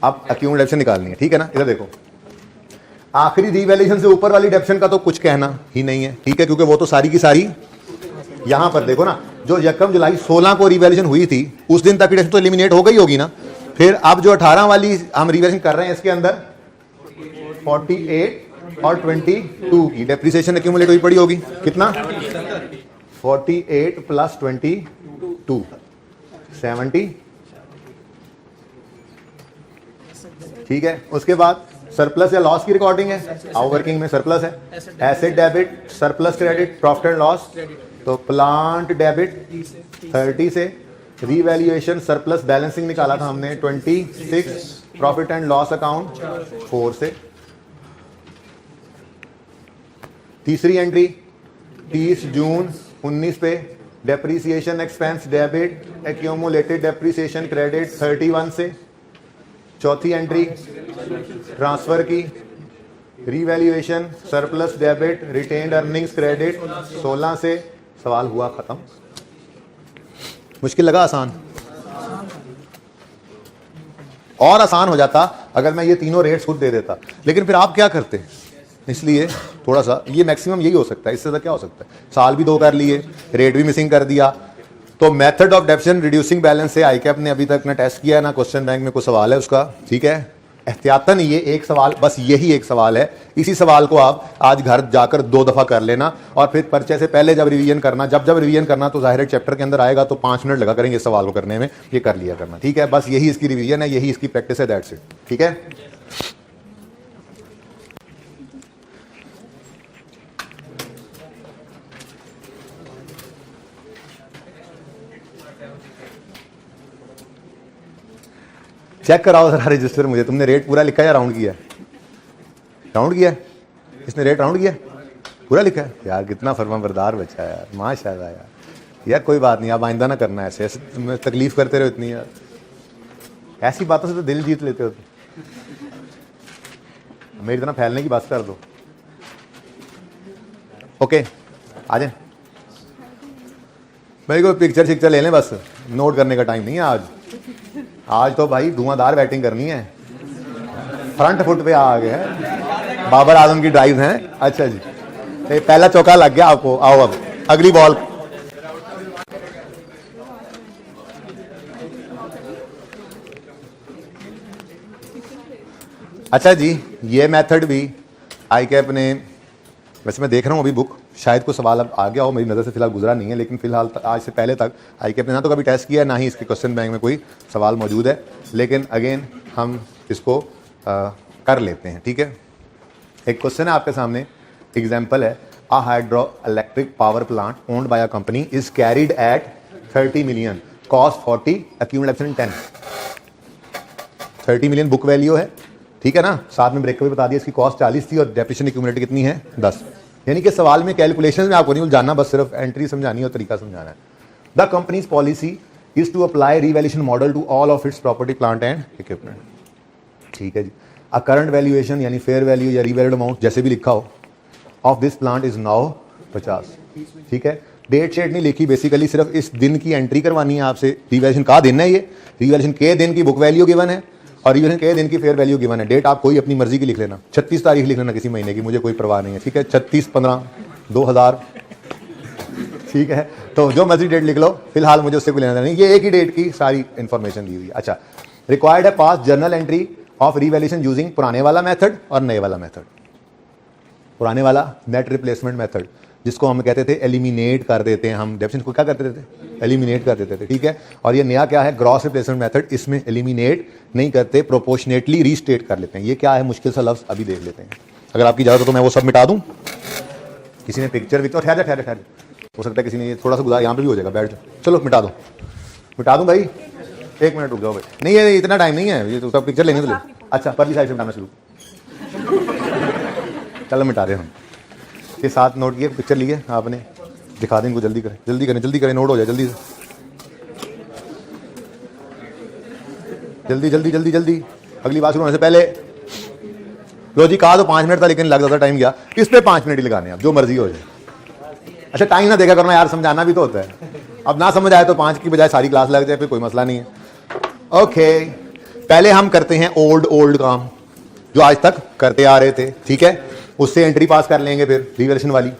अब एक्यूमुलेशन निकालनी है, ठीक है ना। इधर देखो, आखिरी रिवैल्यूएशन से ऊपर वाली डेप्शन का तो कुछ कहना ही नहीं है, ठीक है, क्योंकि वो तो सारी की सारी यहां पर देखो ना, जो 1 जुलाई 16 को रिवैल्यूएशन हुई थी उस दिन तक की डेप्शन तो एलिमिनेट हो गई होगी ना। फिर अब जो 18 वाली हम रिवैल्यूएशन कर रहे हैं इसके अंदर 48 और 22 की डेप्रिसिएशन एक्यूमुलेट हुई पड़ी होगी। कितना? 48 प्लस 22 70, ठीक है। उसके बाद सरप्लस या लॉस की रिकॉर्डिंग है, आउट वर्किंग में सरप्लस है, asset debit, surplus credit, profit and loss, तो प्लांट डेबिट 30 से, रीवैल्यूएशन सरप्लस बैलेंसिंग निकाला था हमने 26, प्रॉफिट एंड लॉस अकाउंट 4 से। तीसरी एंट्री 30 जून 19 पे, depreciation expense debit, accumulated depreciation credit 31 से। चौथी एंट्री ट्रांसफर की, revaluation surplus debit, retained earnings credit 16 से। सवाल हुआ खत्म। मुश्किल लगा? आसान? और आसान हो जाता अगर मैं ये तीनों रेट्स खुद दे देता, लेकिन फिर आप क्या करते? इसलिए थोड़ा सा ये मैक्सिमम यही हो सकता है, इससे ज़्यादा क्या हो सकता है। साल भी 2 कर लिए, रेट भी मिसिंग कर दिया। तो मेथड ऑफ डेप्शन रिड्यूसिंग बैलेंस से आईकैप ने अभी तक ना टेस्ट किया ना क्वेश्चन बैंक में कोई सवाल है उसका, ठीक है। एहतियातन ये एक सवाल, बस यही एक सवाल है, इसी सवाल को आप आज घर जाकर 2 दफा कर लेना और फिर पर्चे से पहले जब रिवीजन करना, जब रिवीजन करना तो जाहिर है चैप्टर के अंदर आएगा तो 5 मिनट लगा करेंगे इस सवाल को करने में, ये कर लिया करना, ठीक है। बस यही इसकी रिवीजन है, यही इसकी प्रैक्टिस है, दैट्स इट, ठीक है। चेक कराओ जरा रजिस्टर मुझे, तुमने रेट पूरा लिखा है या राउंड किया? राउंड किया? इसने रेट राउंड किया? पूरा लिखा है? यार कितना फरमाबरदार बच्चा है यार, माशाल्लाह यार। यार कोई बात नहीं, आप आइंदा ना करना ऐसे, ऐसे तुम तकलीफ करते रहो इतनी यार, ऐसी बातों से तो दिल जीत लेते हो। मेरी तरह फैलने की बात कर दो। ओके आ जाए भाई, कोई पिक्चर ले लें, बस नोट करने का टाइम नहीं है आज। आज तो भाई धुआंधार बैटिंग करनी है, फ्रंट फुट पे आ गए हैं, बाबर आजम की ड्राइव हैं। अच्छा जी, पहला चौका लग गया आपको, आओ अब अगली बॉल। अच्छा जी, ये मेथड भी आईकैप ने, वैसे मैं देख रहा हूँ अभी बुक, शायद कोई सवाल अब आ गया हो, मेरी नज़र से फिलहाल गुजरा नहीं है, लेकिन फिलहाल आज से पहले तक आईकैप ने ना तो कभी टेस्ट किया, ना ही इसके क्वेश्चन बैंक में कोई सवाल मौजूद है, लेकिन अगेन हम इसको कर लेते हैं, ठीक है। एक क्वेश्चन है आपके सामने, एग्जाम्पल है, a hydro electric power plant owned by a company is carried at 30 million, cost 40, accumulation 10। 30 million book value है, ठीक है ना, साथ में ब्रेक भी बता दिया, इसकी कॉस्ट 40 थी और डेप्रिसिएशन एक्यूमुलेटेड कितनी है 10। यानी कि सवाल में कैलकुलेशन में आपको नहीं जानना, बस सिर्फ एंट्री समझानी और तरीका समझाना है। The company's policy is to apply revaluation model to all of its property plant and equipment, ठीक है जी। अ करंट वैल्यूएशन यानी फेयर वैल्यू या रिवैल्यूड अमाउंट जैसे भी लिखा हो of this plant is now 50, ठीक है। डेट शेट नहीं लिखी, बेसिकली सिर्फ इस दिन की एंट्री करवानी है आपसे। रिवैल्यूएशन का दिन है, ये रिवैल्यूएशन के दिन की बुक वैल्यू गिवन है और रिवैल्यूएशन के दिन की फेयर वैल्यू गिवन है। डेट आप कोई अपनी मर्जी की लिख लेना, 36 तारीख लिख लेना किसी महीने की, मुझे कोई परवाह नहीं है, ठीक है। 36/15/2000, ठीक है। तो जो मर्जी डेट लिख लो, फिलहाल मुझे उससे कोई लेना नहीं, ये एक ही डेट की सारी इंफॉर्मेशन दी हुई है। अच्छा, रिक्वायर्ड है पास journal entry of revaluation using पुराने वाला मेथड और नए वाला मेथड। पुराने वाला नेट रिप्लेसमेंट मेथड, जिसको हम कहते थे एलिमिनेट कर देते हैं, हम डेप्शन को क्या करते थे, एलिमिनेट कर देते थे, ठीक है। और ये नया क्या है, ग्रॉस रिप्लेसमेंट मेथड, इसमें एलिमिनेट नहीं करते, प्रोपोर्शनेटली रीस्टेट कर लेते हैं। ये क्या है, मुश्किल सा लफ्ज अभी देख लेते हैं, अगर आपकी इजाजत हो तो मैं वो सब मिटा दूं। किसी ने पिक्चर भी तो ठहर हो सकता है किसी ने थोड़ा सा गुजार, यहाँ पे भी हो जाएगा, बैठ जाओ, चलो मिटा दूं भाई, 1 मिनट रुक जाओ भाई, नहीं ये इतना टाइम नहीं है, ये तो सब पिक्चर लेंगे तो ले। अच्छा, परली साइड से मिटाना शुरू, चलो मिटा रहे हम। ये 7 नोट किए, पिक्चर लिए आपने, दिखा दें इनको, जल्दी करें, नोट हो जाए जल्दी जल्दी। अगली बात शुरू होने से पहले, लो जी, कहा तो 5 मिनट था लेकिन लग ज़्यादा टाइम गया, इस पे 5 मिनट ही लगाने, आप जो मर्जी हो जाए। अच्छा, टाइम ना देखा करना यार, समझाना भी तो होता है, अब ना समझ आए तो 5 की बजाय सारी क्लास लग जाए, फिर कोई मसला नहीं है। ओके, पहले हम करते हैं ओल्ड काम जो आज तक करते आ रहे थे, ठीक है, उससे एंट्री पास कर लेंगे, फिर रिवैल्यूएशन वाली,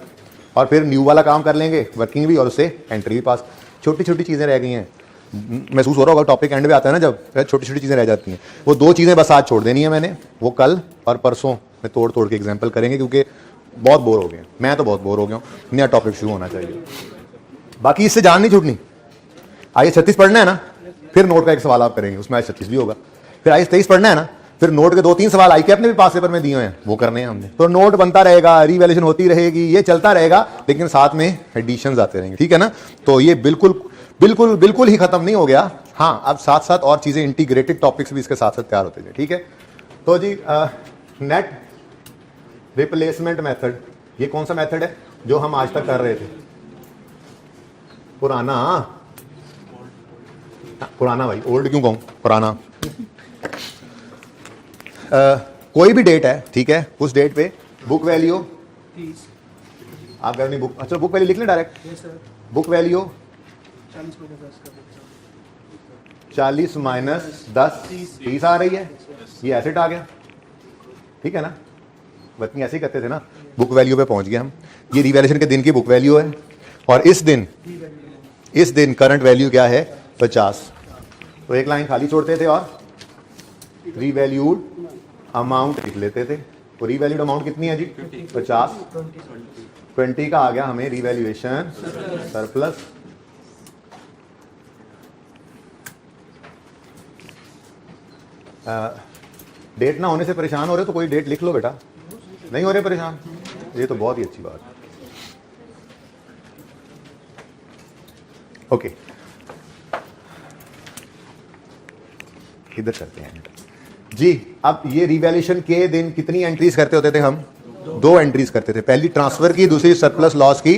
और फिर न्यू वाला काम कर लेंगे, वर्किंग भी, और उससे एंट्री भी पास। छोटी छोटी चीज़ें रह गई हैं, महसूस हो रहा होगा टॉपिक एंड पे आता है ना जब, छोटी छोटी चीज़ें रह जाती हैं। वो 2 चीज़ें बस आज छोड़ देनी है मैंने, वो कल और परसों में तोड़ तोड़ के एग्जाम्पल करेंगे, क्योंकि बहुत बोर हो गए, मैं तो बहुत बोर हो गया हूँ, नया टॉपिक शुरू होना चाहिए। बाकी इससे जान नहीं छूटनी। आइए 36 पढ़ना है ना, फिर नोट का एक सवाल आप करेंगे, उसमें आज 36 भी होगा। फिर आइए 23 पढ़ना है ना, फिर नोट के 2-3 सवाल आई के अपने भी पास पेपर में दिए हुए हैं, वो करने हैं हमने। तो नोट बनता रहेगा, रिवैल्यूएशन होती रहेगी, ये चलता रहेगा, लेकिन साथ में एडिशंस आते रहेंगे, ठीक है ना। तो ये बिल्कुल बिल्कुल बिल्कुल ही खत्म नहीं हो गया। हाँ, अब साथ साथ और चीजें, इंटीग्रेटेड टॉपिक्स भी इसके साथ साथ तैयार होते हैं, ठीक है। तो जी नेट रिप्लेसमेंट मेथड, ये कौन सा मेथड है जो हम आज तक कर रहे थे? पुराना भाई, ओल्ड क्यों कहूं, पुराना। कोई भी डेट है, ठीक है, उस डेट पे बुक वैल्यू आप अपनी बुक, अच्छा बुक वैल्यू लिख लें डायरेक्ट। बुक वैल्यू 40 माइनस 10 30 आ रही है, ये एसेट आ गया, ठीक है ना। बतनी ऐसे ही करते थे ना, बुक वैल्यू पे पहुंच गए हम। ये रिवैल्यूएशन के दिन की बुक वैल्यू है, और इस दिन करंट वैल्यू क्या है? 50। तो एक लाइन खाली छोड़ते थे और रीवैल्यूड अमाउंट लिख लेते थे। तो रीवैल्यूड अमाउंट कितनी है जी? 50। 20 का आ गया हमें रिवैल्यूएशन सरप्लस। डेट ना होने से परेशान हो रहे तो कोई डेट लिख लो बेटा, नहीं हो रहे परेशान, ये तो बहुत ही अच्छी बात है। ओके, इधर चलते हैं जी। अब ये रिवैल्यूएशन के दिन कितनी एंट्रीज करते होते थे हम? 2 एंट्रीज करते थे, पहली ट्रांसफर की, दूसरी सरप्लस लॉस की।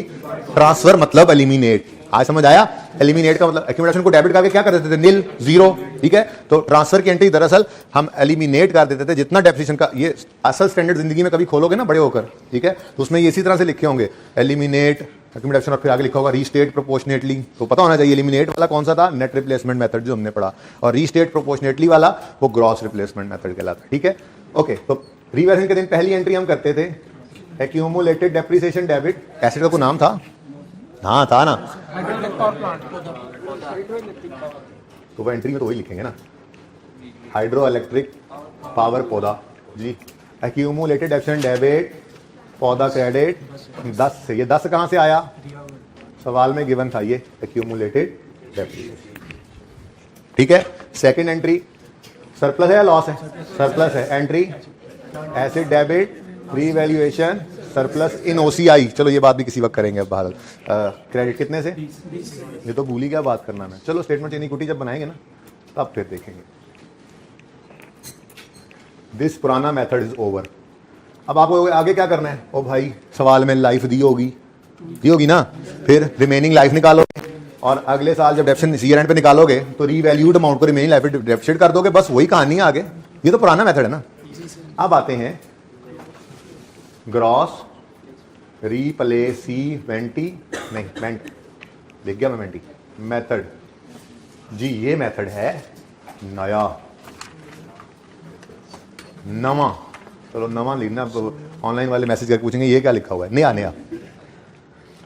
ट्रांसफर मतलब एलिमिनेट, आज समझ आया? एलिमिनेट का मतलब एक्यूमुलेशन को डेबिट करके क्या कर देते थे? निल, 0, ठीक है। तो ट्रांसफर की एंट्री दरअसल हम एलिमिनेट कर देते थे जितना डेप्रिसिएशन का, ये असल स्टैंडर्ड जिंदगी में कभी खोलोगे ना बड़े होकर, ठीक है, तो उसमें ये इसी तरह से लिखे होंगे, एलिमिनेट एक्यूमुलेशन, और फिर आगे लिखा होगा रीस्टेट प्रोपोर्शनेटली। तो पता होना चाहिए एलिमिनेट वाला कौन सा था, नेट रिप्लेसमेंट मेथड जो हमने पढ़ा, और रीस्टेट प्रोपोर्शनेटली वाला वो ग्रॉस रिप्लेसमेंट मेथड कहलाता, ठीक है। ओके, तो रिवैल्यूएशन के दिन पहली एंट्री हम करते थे एक्यूमुलेटेड डेप्रिसिएशन डेबिट, एसेट का कोई नाम था? हाँ था ना, तो वो एंट्री में तो वही लिखेंगे ना, हाइड्रो इलेक्ट्रिक पावर पौधा जी। एक्यूमुलेटेड डेप्रिसिएशन डेबिट पौधा क्रेडिट 10 से, ये 10 कहां से आया? सवाल में गिवन था ये एक्यूमुलेटेड डेप्रिसिएशन, ठीक है। सेकंड एंट्री सरप्लस है या लॉस है? सरप्लस है। Entry asset debit revaluation surplus इन ओसीआई, चलो ये बात भी किसी वक्त करेंगे। अब भारत क्रेडिट कितने से? ये तो भूल ही गया बात करना मैं, चलो स्टेटमेंट चेंज इक्विटी जब बनाएंगे ना तब फिर देखेंगे। दिस पुराना मेथड इज ओवर। अब आपको आगे क्या करना है? ओ भाई, सवाल में लाइफ दी होगी ना, फिर रिमेनिंग लाइफ निकालोगे, और अगले साल जब डेप्रिसिएशन ईयर एंड पे निकालोगे तो रीवैल्यूड अमाउंट को रिमेनिंग लाइफ पे डेप्रिसिएट कर दोगे, बस वही कहानी है आगे। ये तो पुराना मेथड है ना। अब आते हैं ग्रॉस रीप्लेसमेंटी, नहीं मेंट लिख गया मैं, मेंटी मेथड जी। ये मेथड है नया, नवा, चलो नवा लिखना, ऑनलाइन वाले मैसेज करके पूछेंगे ये क्या लिखा हुआ है, नया नया,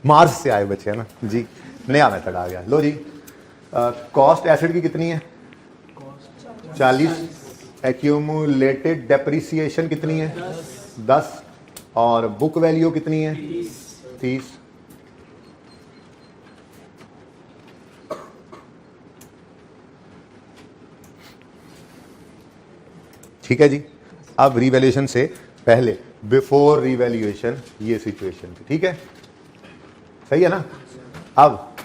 मार्स से आए बच्चे है ना जी, नया मेथड आ गया। लो जी, कॉस्ट एसेट की कितनी है? 40। एक्यूमुलेटेड डेप्रिसिएशन कितनी है? 10। और बुक वैल्यू कितनी है? 30। ठीक है जी। अब रिवैल्यूएशन से पहले, बिफोर रिवैल्यूएशन, ये सिचुएशन थी, ठीक है, सही है ना। अब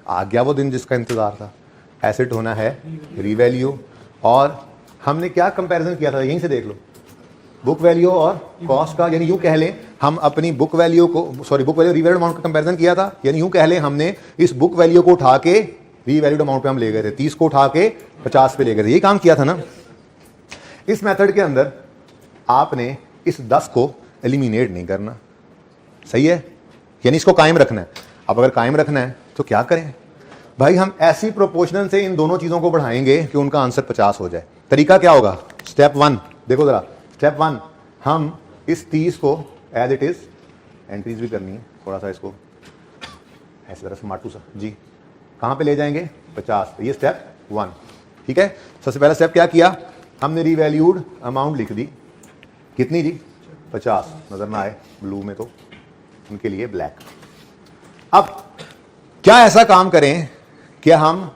आ गया वो दिन जिसका इंतजार था, एसेट होना है रीवैल्यू, और हमने क्या कंपैरिजन किया था, यहीं से देख लो, बुक वैल्यू और कॉस्ट का, यानी यूं कह लें हम अपनी बुक वैल्यू को, sorry book value revalued amount का कंपैरिजन किया था, यानी यूं कह लें हमने इस बुक वैल्यू को उठा के रीवैल्यूड अमाउंट पे हम ले गए थे, 30 को उठा के 50 पे ले गए थे, ये काम किया था ना। इस मेथड के अंदर आपने इस 10 को एलिमिनेट नहीं करना, सही है, यानी इसको कायम रखना है। अब अगर कायम रखना है तो क्या करें? भाई हम ऐसी प्रोपोर्शनल से इन दोनों चीज़ों को बढ़ाएंगे कि उनका आंसर 50 हो जाए। तरीका क्या होगा? स्टेप 1 देखो ज़रा, स्टेप 1 हम इस 30 को एज इट इज़, एंट्रीज भी करनी है, थोड़ा सा इसको ऐसी तरह से माटू सा जी, कहाँ पे ले जाएंगे? 50। ये स्टेप 1, ठीक है। सबसे पहला स्टेप क्या किया हमने? रीवैल्यूड अमाउंट लिख दी, कितनी जी? 50। नजर ना आए ब्लू में तो उनके लिए ब्लैक। अब क्या ऐसा काम करें कि हम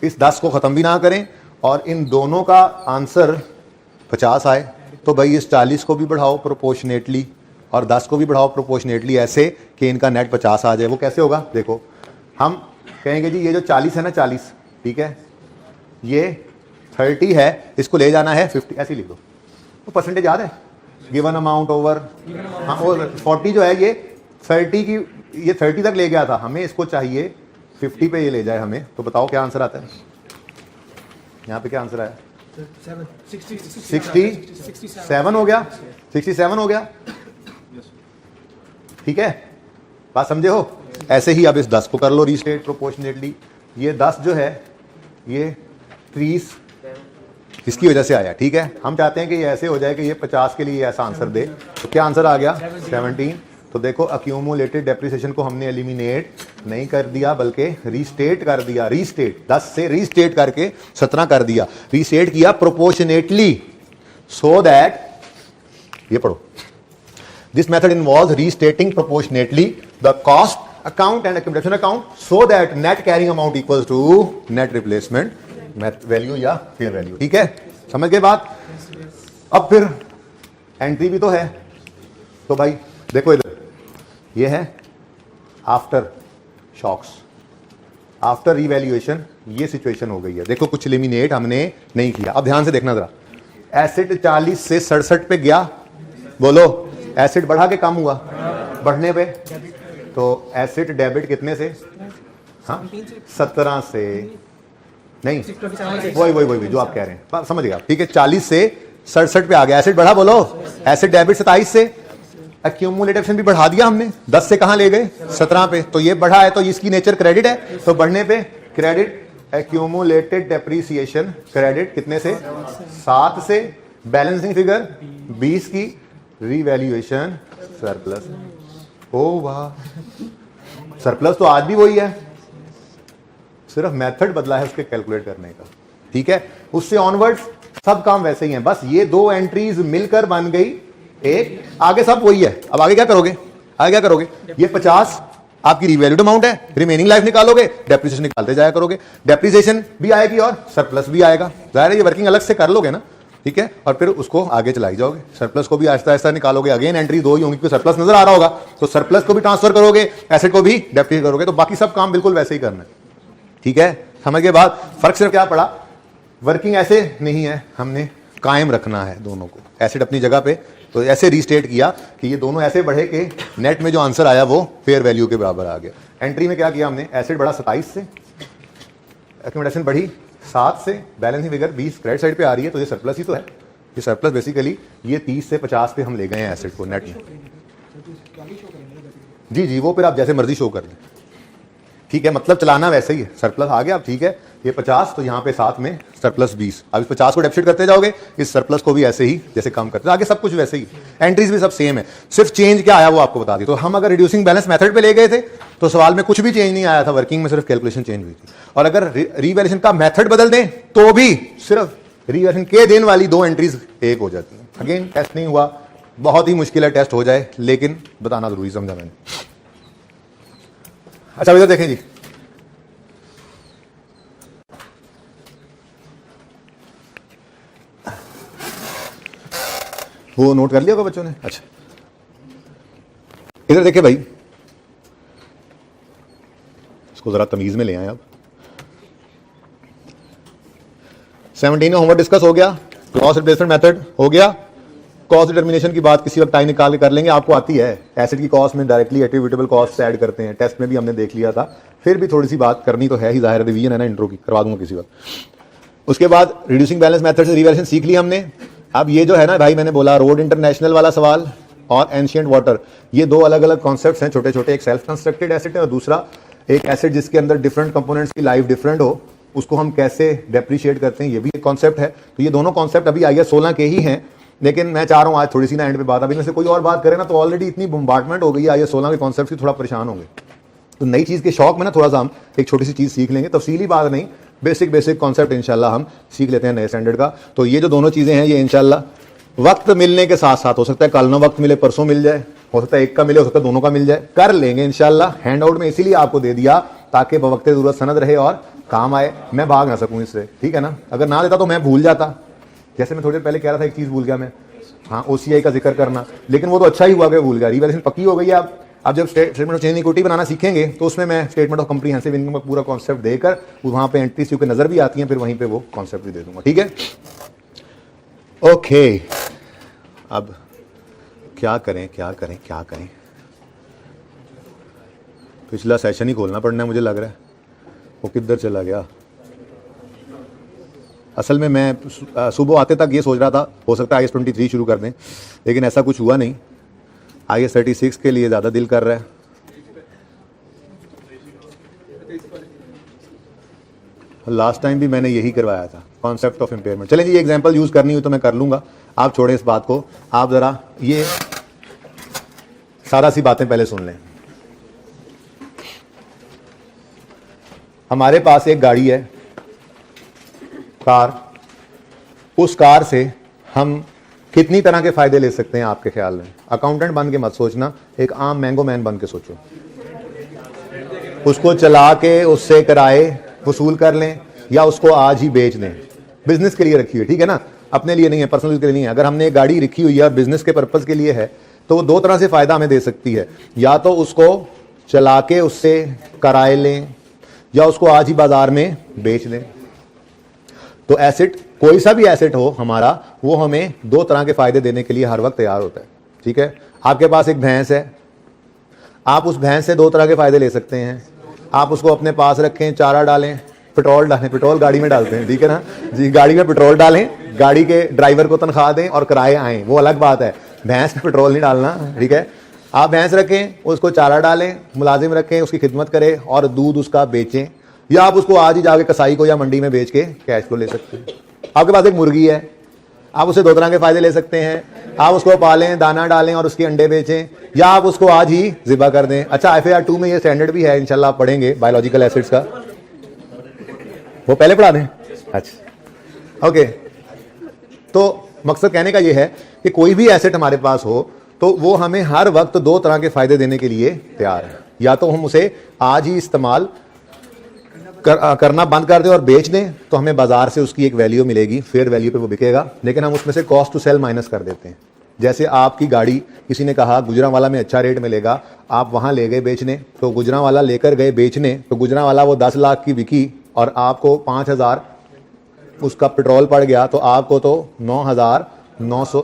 इस 10 को खत्म भी ना करें और इन दोनों का आंसर 50 आए? तो भाई इस 40 को भी बढ़ाओ प्रोपोर्शनेटली और 10 को भी बढ़ाओ प्रोपोर्शनेटली, ऐसे कि इनका नेट 50 आ जाए। वो कैसे होगा? देखो हम कहेंगे जी ये जो 40 है ना, 40 ठीक है, ये 30 है, इसको ले जाना है 50, ऐसे लिख दो। तो परसेंटेज याद है? गिवन अमाउंट ओवर, हाँ, और 40 जो है ये 30 की, ये 30 तक ले गया था, हमें इसको चाहिए 50 पे ये ले जाए हमें। तो बताओ क्या आंसर आता है? यहाँ पे क्या आंसर आया? 67 हो गया, 67 हो गया, ठीक है, बात समझे हो? ऐसे ही अब इस 10 को कर लो रीस्टेट प्रोपोर्शनेटली। ये 10 जो है ये 30 इसकी वजह से आया, ठीक है। हम चाहते हैं कि ये ऐसे हो जाए कि ये 50 के लिए ऐसा आंसर दे। तो क्या आंसर आ गया? 17। तो देखो अक्यूमुलेटेड डेप्रिसिएशन को हमने एलिमिनेट नहीं कर दिया बल्कि रीस्टेट कर दिया। रीस्टेट 10 से रीस्टेट करके 17 कर दिया, रीस्टेट किया प्रोपोर्शनेटली, सो दैट, ये पढ़ो, this method involves restating proportionately the cost account and accumulation account so that net carrying amount equals to net replacement value या फेयर वैल्यू, ठीक है। समझ गए बात? अब फिर एंट्री भी तो है, तो भाई देखो इधर ये है आफ्टर शॉक्स, आफ्टर रिवैल्यूएशन, ये सिचुएशन हो गई है। देखो कुछ एलिमिनेट हमने नहीं किया। अब ध्यान से देखना जरा, एसिड 40 से 67 पे गया, बोलो एसिड बढ़ा के कम हुआ, बढ़ने पे, तो एसिड डेबिट कितने से? हाँ 17 से, नहीं वही जो आप कह रहे हैं, समझ गया, ठीक है। 40 से 67 पे आ गया, एसिड बढ़ा, बोलो एसिड डेबिट 27 से, एक्यूमुलेटिव भी बढ़ा दिया हमने, 10 से कहां ले गए? 17 पे, तो ये बढ़ा है तो इसकी नेचर क्रेडिट है, तो बढ़ने पे क्रेडिट, एक्यूमुलेटेड डेप्रिसिएशन क्रेडिट कितने से? 7 से, बैलेंसिंग फिगर 20 की, रीवैल्यूएशन सरप्लस। ओ वाह, सरप्लस तो आज भी वही है, सिर्फ मेथड बदला है उसके कैलकुलेट करने का, ठीक है। उससे ऑनवर्ड्स सब काम वैसे ही है, बस ये 2 एंट्रीज मिलकर बन गई एक, आगे सब वही है। अब आगे क्या करोगे? आगे क्या करोगे? ये 50 आपकी रिवैल्यूड अमाउंट है, रिमेनिंग लाइफ निकालोगे, डेप्रिसिएशन निकालते जाया करोगे, डेप्रिसिएशन भी आएगी और सरप्लस भी आएगा। जाहिर है ये वर्किंग अलग से कर लोगे ना, ठीक है, और फिर उसको आगे चलाई जाओगे। सरप्लस को भी आहिस्ता आहिस्ता निकालोगे, अगेन एंट्री 2 ही होंगी क्योंकि सरप्लस नजर आ रहा होगा, तो सरप्लस को भी ट्रांसफर करोगे, एसेट को भी डेप्रिसिएट करोगे, तो बाकी सब काम बिल्कुल वैसे ही करना है, ठीक है। समझ के बाद फर्क सिर्फ क्या पड़ा? वर्किंग ऐसे नहीं है, हमने कायम रखना है दोनों को, एसिड अपनी जगह पे, तो ऐसे रीस्टेट किया कि ये दोनों ऐसे बढ़े कि नेट में जो आंसर आया वो फेयर वैल्यू के बराबर आ गया। एंट्री में क्या किया हमने? एसिड बढ़ा 27 से, एक्यूमुलेशन बढ़ी 7 से, बैलेंसिंग फिगर 20 क्रेडिट साइड पे आ रही है, तो ये सरप्लस ही तो है। ये सरप्लस बेसिकली ये 30 से 50 पे हम ले गए हैं एसिड को नेट में। जी वो फिर आप जैसे मर्जी शो कर लें, ठीक है, मतलब चलाना वैसे ही है। सरप्लस आ गया, अब ठीक है, ये 50 तो यहाँ पे साथ में सरप्लस 20, अब इस 50 को डेफिसिट करते जाओगे, इस सरप्लस को भी ऐसे ही जैसे कम करते, आगे सब कुछ वैसे ही, एंट्रीज भी सब सेम है, सिर्फ चेंज क्या आया वो आपको बता दी। तो हम अगर रिड्यूसिंग बैलेंस मेथड पे ले गए थे तो सवाल में कुछ भी चेंज नहीं आया था, वर्किंग में सिर्फ कैलकुलेशन चेंज हुई थी। और अगर रीवैल्यूएशन का मेथड बदल दें तो भी सिर्फ रीवैल्यूएशन के दिन वाली 2 एंट्रीज एक हो जाती है। अगेन टेस्ट नहीं हुआ, बहुत ही मुश्किल है टेस्ट हो जाए, लेकिन बताना जरूरी समझा मैंने। अच्छा इधर देखें जी, वो नोट कर लिया होगा बच्चों ने? अच्छा इधर देखिए भाई, इसको जरा तमीज में ले आए। अब 17 होमवर्क डिस्कस हो गया, कॉस्ट रिप्लेसमेंट मेथड हो गया, कॉस्ट डिटर्मिनेशन की बात किसी वक्त टाइम निकाल के कर लेंगे, आपको आती है। एसिड की कॉस्ट में डायरेक्टली एट्रीब्यूटेबल कॉस्ट ऐड करते हैं, टेस्ट में भी हमने देख लिया था, फिर भी थोड़ी सी बात करनी तो है ही, जाहिर रिवीजन है ना, इंट्रो की करवा दूंगा किसी वक्त। उसके बाद रिड्यूसिंग बैलेंस मेथड से रिवैल्यूएशन सीख ली हमने। अब ये जो है ना भाई, मैंने बोला रोड इंटरनेशनल वाला सवाल और एंशिएंट वाटर, ये 2 अलग अलग कॉन्सेप्ट्स हैं छोटे छोटे, एक सेल्फ कंस्ट्रक्टेड एसिड है और दूसरा एक एसेट जिसके अंदर डिफरेंट कंपोनेंट्स की लाइफ डिफरेंट हो, उसको हम कैसे डेप्रिशिएट करते हैं, ये भी एक कॉन्सेप्ट है। तो ये दोनों कॉन्सेप्ट अभी IAS 16 के ही हैं, लेकिन मैं चाह रहा हूँ आज थोड़ी सी ना एंड पे बात, अभी में से कोई और बात करे ना तो ऑलरेडी इतनी बम्बार्टमेंट हो गई है IAS 16 के कॉन्सेप्ट की, थोड़ा परेशान होंगे। तो नई चीज़ के शौक में ना थोड़ा सा हम एक छोटी सी चीज़ सीख लेंगे, तफसीली बात नहीं, बेसिक कॉन्सेप्ट इंशाल्लाह हम सीख लेते हैं नए स्टैंडर्ड का। तो ये जो दोनों चीज़ें हैं ये इंशाल्लाह वक्त मिलने के साथ साथ, हो सकता है कल ना वक्त मिले परसों मिल जाए, हो सकता है एक का मिले, हो सकता है दोनों का मिल जाए, कर लेंगे इंशाल्लाह। हैंड आउट में इसीलिए आपको दे दिया ताकि बवक्ते ज़रूरत सनद रहे और काम आए, मैं भाग ना सकूँ इससे, ठीक है ना। अगर ना देता तो मैं भूल जाता, जैसे मैं थोड़ी देर पहले कह रहा था एक चीज़ भूल गया मैं, हाँ OCI का जिक्र करना, लेकिन वो तो अच्छा ही हुआ कि भूल गया। रिवैल्यूएशन पक्की हो गई है। आप जब स्टेटमेंट ऑफ चेंज इक्विटी बनाना सीखेंगे तो उसमें मैं स्टेटमेंट ऑफ कॉम्प्रिहेंसिव इनकम का पूरा कॉन्सेप्ट देकर वहाँ पे एंट्रीज क्योंकि नजर भी आती हैं, फिर वहीं पे वो कॉन्सेप्ट भी दे दूंगा, ठीक है। ओके, अब क्या करें क्या करें क्या करें, पिछला सेशन ही खोलना पड़ना है मुझे लग रहा है, वो किधर चला गया। असल में मैं सुबह आते तक ये सोच रहा था हो सकता है IAS 23 शुरू कर दें, लेकिन ऐसा कुछ हुआ नहीं। IAS 36 के लिए ज़्यादा दिल कर रहा है। लास्ट टाइम भी मैंने यही करवाया था, कॉन्सेप्ट ऑफ इम्पेयरमेंट। चलें जी, एग्जांपल यूज़ करनी हुई तो मैं कर लूँगा, आप छोड़ें इस बात को। आप ज़रा ये सारा सी बातें पहले सुन लें। हमारे पास एक गाड़ी है, कार, उस कार से हम कितनी तरह के फायदे ले सकते हैं आपके ख्याल में? अकाउंटेंट बन के मत सोचना, एक आम मैंगो मैन बन के सोचो। उसको चला के उससे किराए वसूल कर लें या उसको आज ही बेच दें। बिजनेस के लिए रखी हुई, ठीक है ना, अपने लिए नहीं है, पर्सनल के लिए नहीं है। अगर हमने एक गाड़ी रखी हुई है और बिजनेस के पर्पज के लिए है तो वो दो तरह से फायदा हमें दे सकती है, या तो उसको चला के उससे किराए लें या उसको आज ही बाजार में बेच दें। तो एसेट, कोई सा भी एसेट हो हमारा, वो हमें दो तरह के फायदे देने के लिए हर वक्त तैयार होता है, ठीक है। आपके पास एक भैंस है, आप उस भैंस से दो तरह के फायदे ले सकते हैं। आप उसको अपने पास रखें, चारा डालें, पेट्रोल डालें, पेट्रोल गाड़ी में डालते हैं, ठीक है ना जी, गाड़ी में पेट्रोल डालें, गाड़ी के ड्राइवर को तनख्वाह दें और किराए आएँ, वो अलग बात है। भैंस में पेट्रोल नहीं डालना, ठीक है। आप भैंस रखें, उसको चारा डालें, मुलाजिम रखें, उसकी खिदमत करें और दूध उसका बेचें, या आप उसको आज ही जाके कसाई को या मंडी में बेच के कैश फ्लो ले सकते हैं। आपके पास एक मुर्गी है, आप उससे दो तरह के फायदे ले सकते हैं। आप उसको पालें, दाना डालें और उसके अंडे बेचें, या आप उसको आज ही ज़िबा कर दें। अच्छा, FAR 2 में ये स्टैंडर्ड भी है, इंशाल्लाह आप पढ़ेंगे बायोलॉजिकल एसिड्स का, वो पहले पढ़ा दें। अच्छा, ओके। तो मकसद कहने का ये है कि कोई भी एसेट हमारे पास हो तो वो हमें हर वक्त दो तरह के फायदे देने के लिए तैयार है। या तो हम उसे आज ही इस्तेमाल करना बंद कर दें और बेच दें, तो हमें बाजार से उसकी एक वैल्यू मिलेगी, फेयर वैल्यू पे वो बिकेगा, लेकिन हम उसमें से कॉस्ट टू सेल माइनस कर देते हैं। जैसे आपकी गाड़ी किसी ने कहा गुजरांवाला में अच्छा रेट मिलेगा, आप वहां ले गए बेचने, तो गुजरांवाला लेकर गए बेचने, तो गुजरांवाला वो 10 लाख की बिकी और आपको 5,000 उसका पेट्रोल पड़ गया, तो आपको तो 9,900